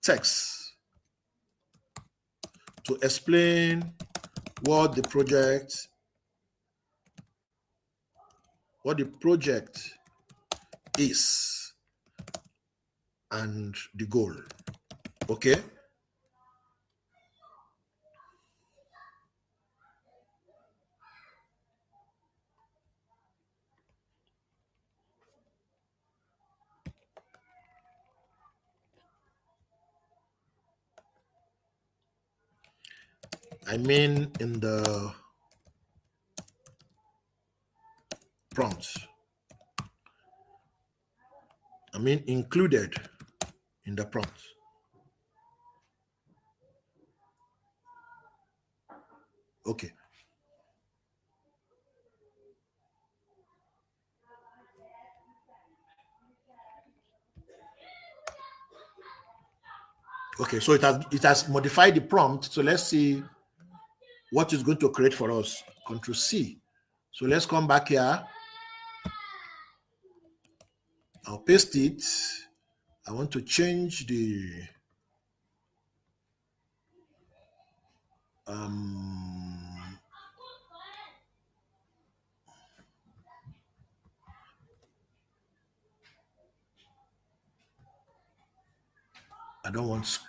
text to explain what the project is and the goal. Okay. I mean in the prompt. I mean included in the prompt. Okay. Okay, so it has modified the prompt. So let's see what it's going to create for us. Control C. So let's come back here. I'll paste it. I want to change the I don't want.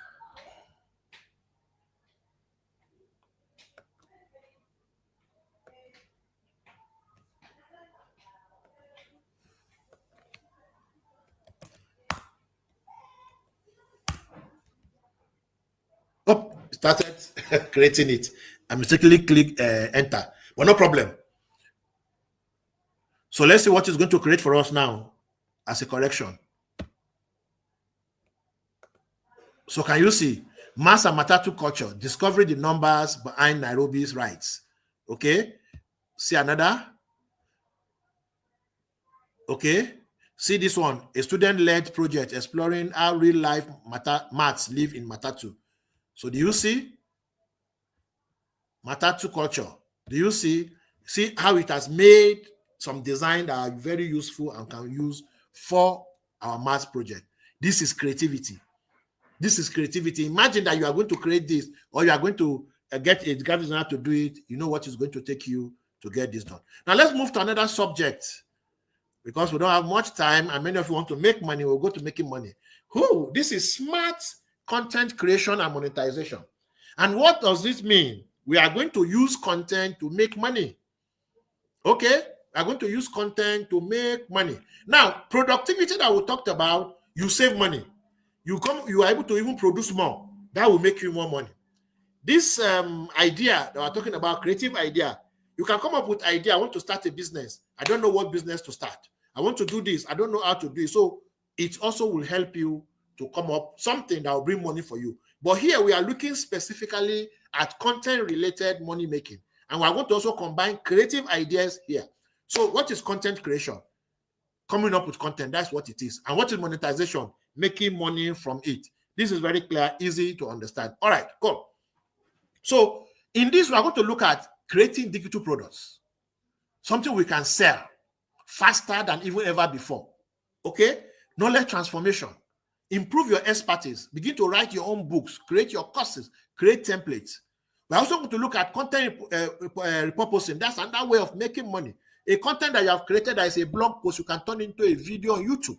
Oh, started creating it. I mistakenly click enter, but no problem. So let's see what it's going to create for us now as a correction. So can you see Mass and Matatu culture, discovering the numbers behind Nairobi's rights? Okay. See another. Okay. See this one, a student-led project exploring how real-life maths live in Matatu. So do you see Matatu culture? Do you see how it has made some design that are very useful and can use for our maths project? This is creativity. This is creativity. Imagine that you are going to create this, or you are going to get a graphic designer to do it. You know what is going to take you to get this done. Now let's move to another subject, because we don't have much time and many of you want to make money. We'll go to making money. This is smart content creation and monetization. And what does this mean? We are going to use content to make money. Okay, we are going to use content to make money. Now, productivity that we talked about, you save money. You are able to even produce more. That will make you more money. This idea that we're talking about, creative idea, you can come up with idea. I want to start a business. I don't know what business to start. I want to do this. I don't know how to do it. So it also will help you to come up something that will bring money for you. But here we are looking specifically at content-related money making. And we're going to also combine creative ideas here. So what is content creation? Coming up with content, that's what it is. And what is monetization? Making money from it. This is very clear, easy to understand. All right, cool. So in this, we are going to look at creating digital products, something we can sell faster than even ever before. Okay? Knowledge transformation. Improve your expertise. Begin to write your own books, create your courses, create templates. We're also going to look at content repurposing. That's another way of making money. A content that you have created that is a blog post, you can turn into a video on YouTube.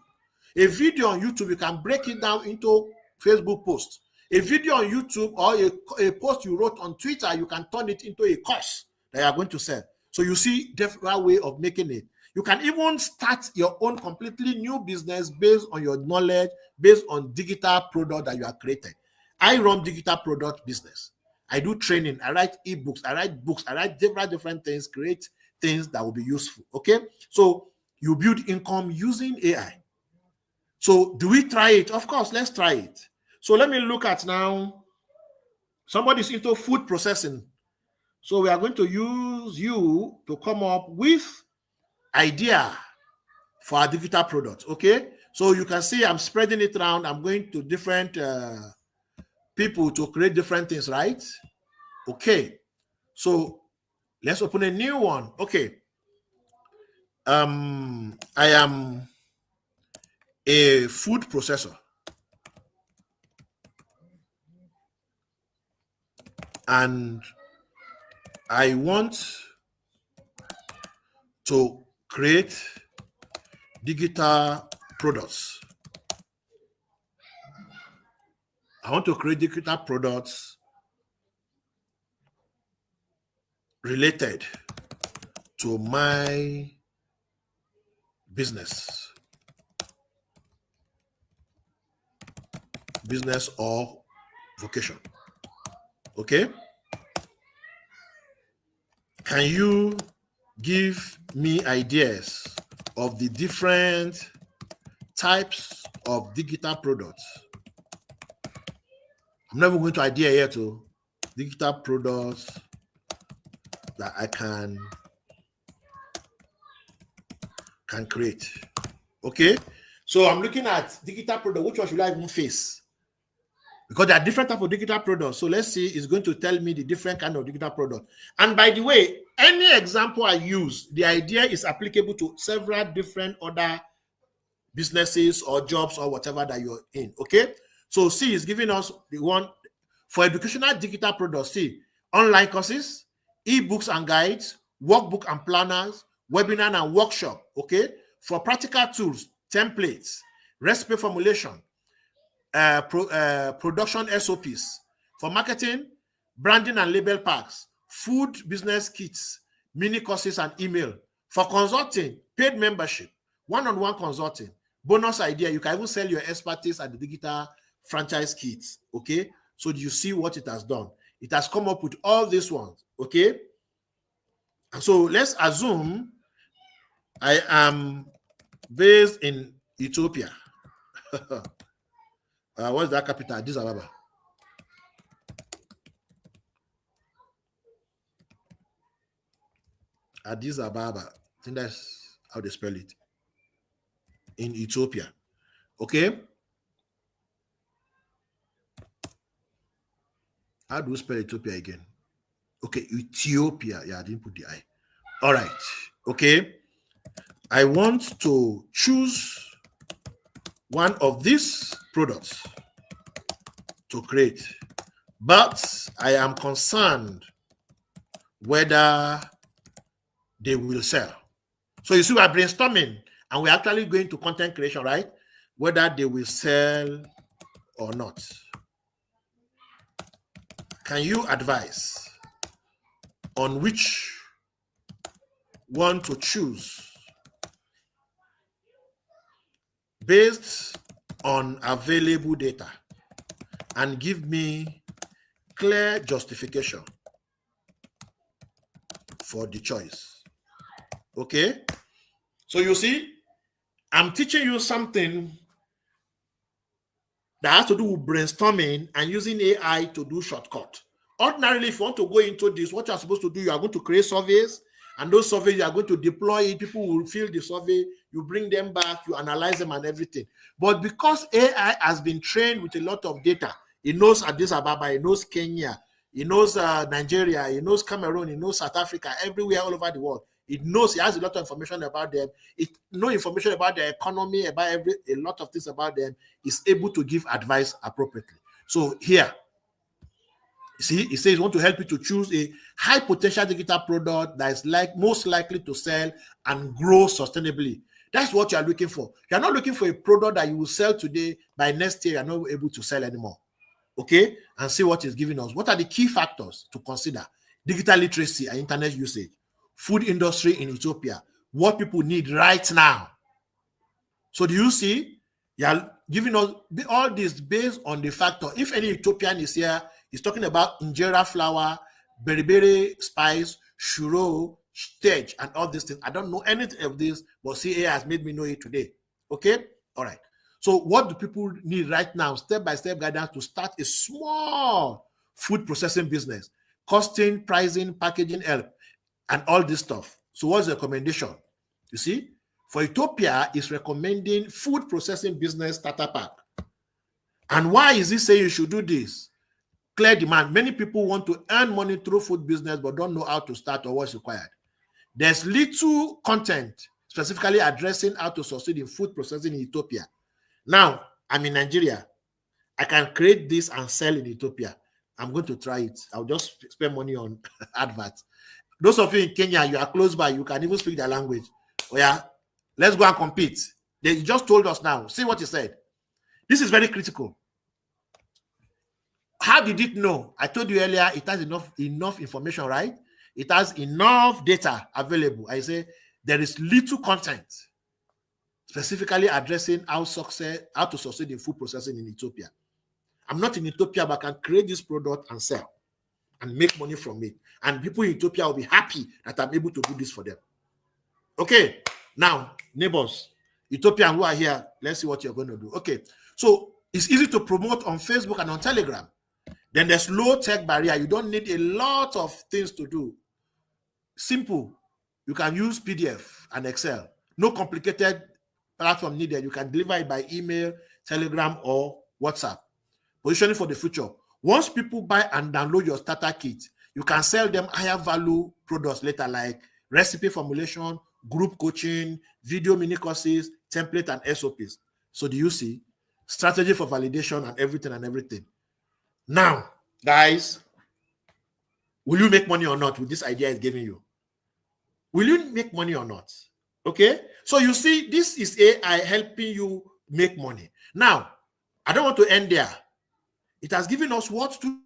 A video on YouTube, you can break it down into Facebook posts. A video on YouTube or a post you wrote on Twitter, you can turn it into a course that you are going to sell. So you see different way of making it. You can even start your own completely new business based on your knowledge, based on digital product that you are creating. I run digital product business. I do training. I write ebooks. I write books. I write different things, create things that will be useful. Okay? So you build income using AI. So do we try it? Of course, let's try it. So let me look at now. Somebody's into food processing. So we are going to use you to come up with idea for our digital product. Okay? So you can see I'm spreading it around. I'm going to different people to create different things, right? Okay. So Let's open a new one. Okay. I am a food processor, and I want to create digital products. I want to create digital products related to my business or vocation. Okay? Can you give me ideas of the different types of digital products? I'm never going to idea here to digital products that I can create. Okay, so I'm looking at digital product. Which one should I even face? Because there are different types of digital products. So let's see, it's going to tell me the different kind of digital product. And by the way, any example I use, the idea is applicable to several different other businesses or jobs or whatever that you're in. Okay, so C is giving us the one for educational digital products. See, online courses, ebooks and guides, workbook and planners, webinar and workshop. Okay, for practical tools, templates, recipe formulation, production SOPs. For marketing, branding and label packs, food business kits, mini courses and email. For consulting, paid membership, one-on-one consulting, bonus idea. You can even sell your expertise at the digital franchise kits. Okay, so you see what it has done. It has come up with all these ones. Okay, and so let's assume I am based in Ethiopia. What's that capital? Addis Ababa. Addis Ababa. I think that's how they spell it. In Ethiopia. Okay? How do you spell Ethiopia again? Okay, Ethiopia. Yeah, I didn't put the I. All right. Okay. I want to choose one of these products to create, but I am concerned whether they will sell. So you see, we are brainstorming and we're actually going to content creation, right? Whether they will sell or not. Can you advise on which one to choose based on available data and give me clear justification for the choice? Okay? So you see, I'm teaching you something that has to do with brainstorming and using AI to do shortcut. Ordinarily, if you want to go into this, what you're supposed to do, you are going to create surveys, and those surveys you are going to deploy it. People will fill the survey, you bring them back, you analyze them and everything. But because AI has been trained with a lot of data, it knows Addis Ababa, it knows Kenya, it knows Nigeria, it knows Cameroon, it knows South Africa, everywhere all over the world. It knows, it has a lot of information about them. It knows information about their economy, about a lot of things about them. Is able to give advice appropriately. So here, see, it says want to help you to choose a high potential digital product that is most likely to sell and grow sustainably. That's what you are looking for. You're not looking for a product that you will sell today, by next year you're not able to sell anymore. Okay, and see what is giving us. What are the key factors to consider? Digital literacy and internet usage, food industry in Ethiopia, what people need right now. So do you see? You're giving us all this based on the factor. If any Ethiopian is here, he's talking about injera flour, beriberi spice, shuro, stage, and all these things. I don't know anything of this, but CA has made me know it today. Okay? All right. So what do people need right now? Step-by-step guidance to start a small food processing business. Costing, pricing, packaging help, and all this stuff. So what's the recommendation? You see? For Ethiopia, is recommending food processing business starter pack. And why is he saying you should do this? clear demand. Many people want to earn money through food business but don't know how to start or what's required. There's little content specifically addressing how to succeed in food processing in Ethiopia. Now, I'm in Nigeria. I can create this and sell in Ethiopia. I'm going to try it. I'll just spend money on adverts. Those of you in Kenya, you are close by. You can even speak their language. Oh yeah, let's go and compete. They just told us now. See what he said. This is very critical. How did it know? I told you earlier, it has enough information, right? It has enough data available. I say there is little content specifically addressing how to succeed in food processing in Ethiopia. I'm not in Ethiopia, but I can create this product and sell and make money from it. And people in Ethiopia will be happy that I'm able to do this for them. Okay, now, neighbors, Ethiopians who are here, let's see what you're going to do. Okay, so it's easy to promote on Facebook and on Telegram. Then there's low tech barrier. You don't need a lot of things to do. Simple. You can use PDF and Excel. No complicated platform needed. You can deliver it by email, Telegram, or WhatsApp. Positioning for the future. Once people buy and download your starter kit, you can sell them higher value products later, like recipe formulation, group coaching, video mini courses, template, and SOPs. So do you see? Strategy for validation and everything. Now, guys, will you make money or not with this idea it's giving you? Will you make money or not? Okay? So you see, this is AI helping you make money. Now, I don't want to end there. It has given us what to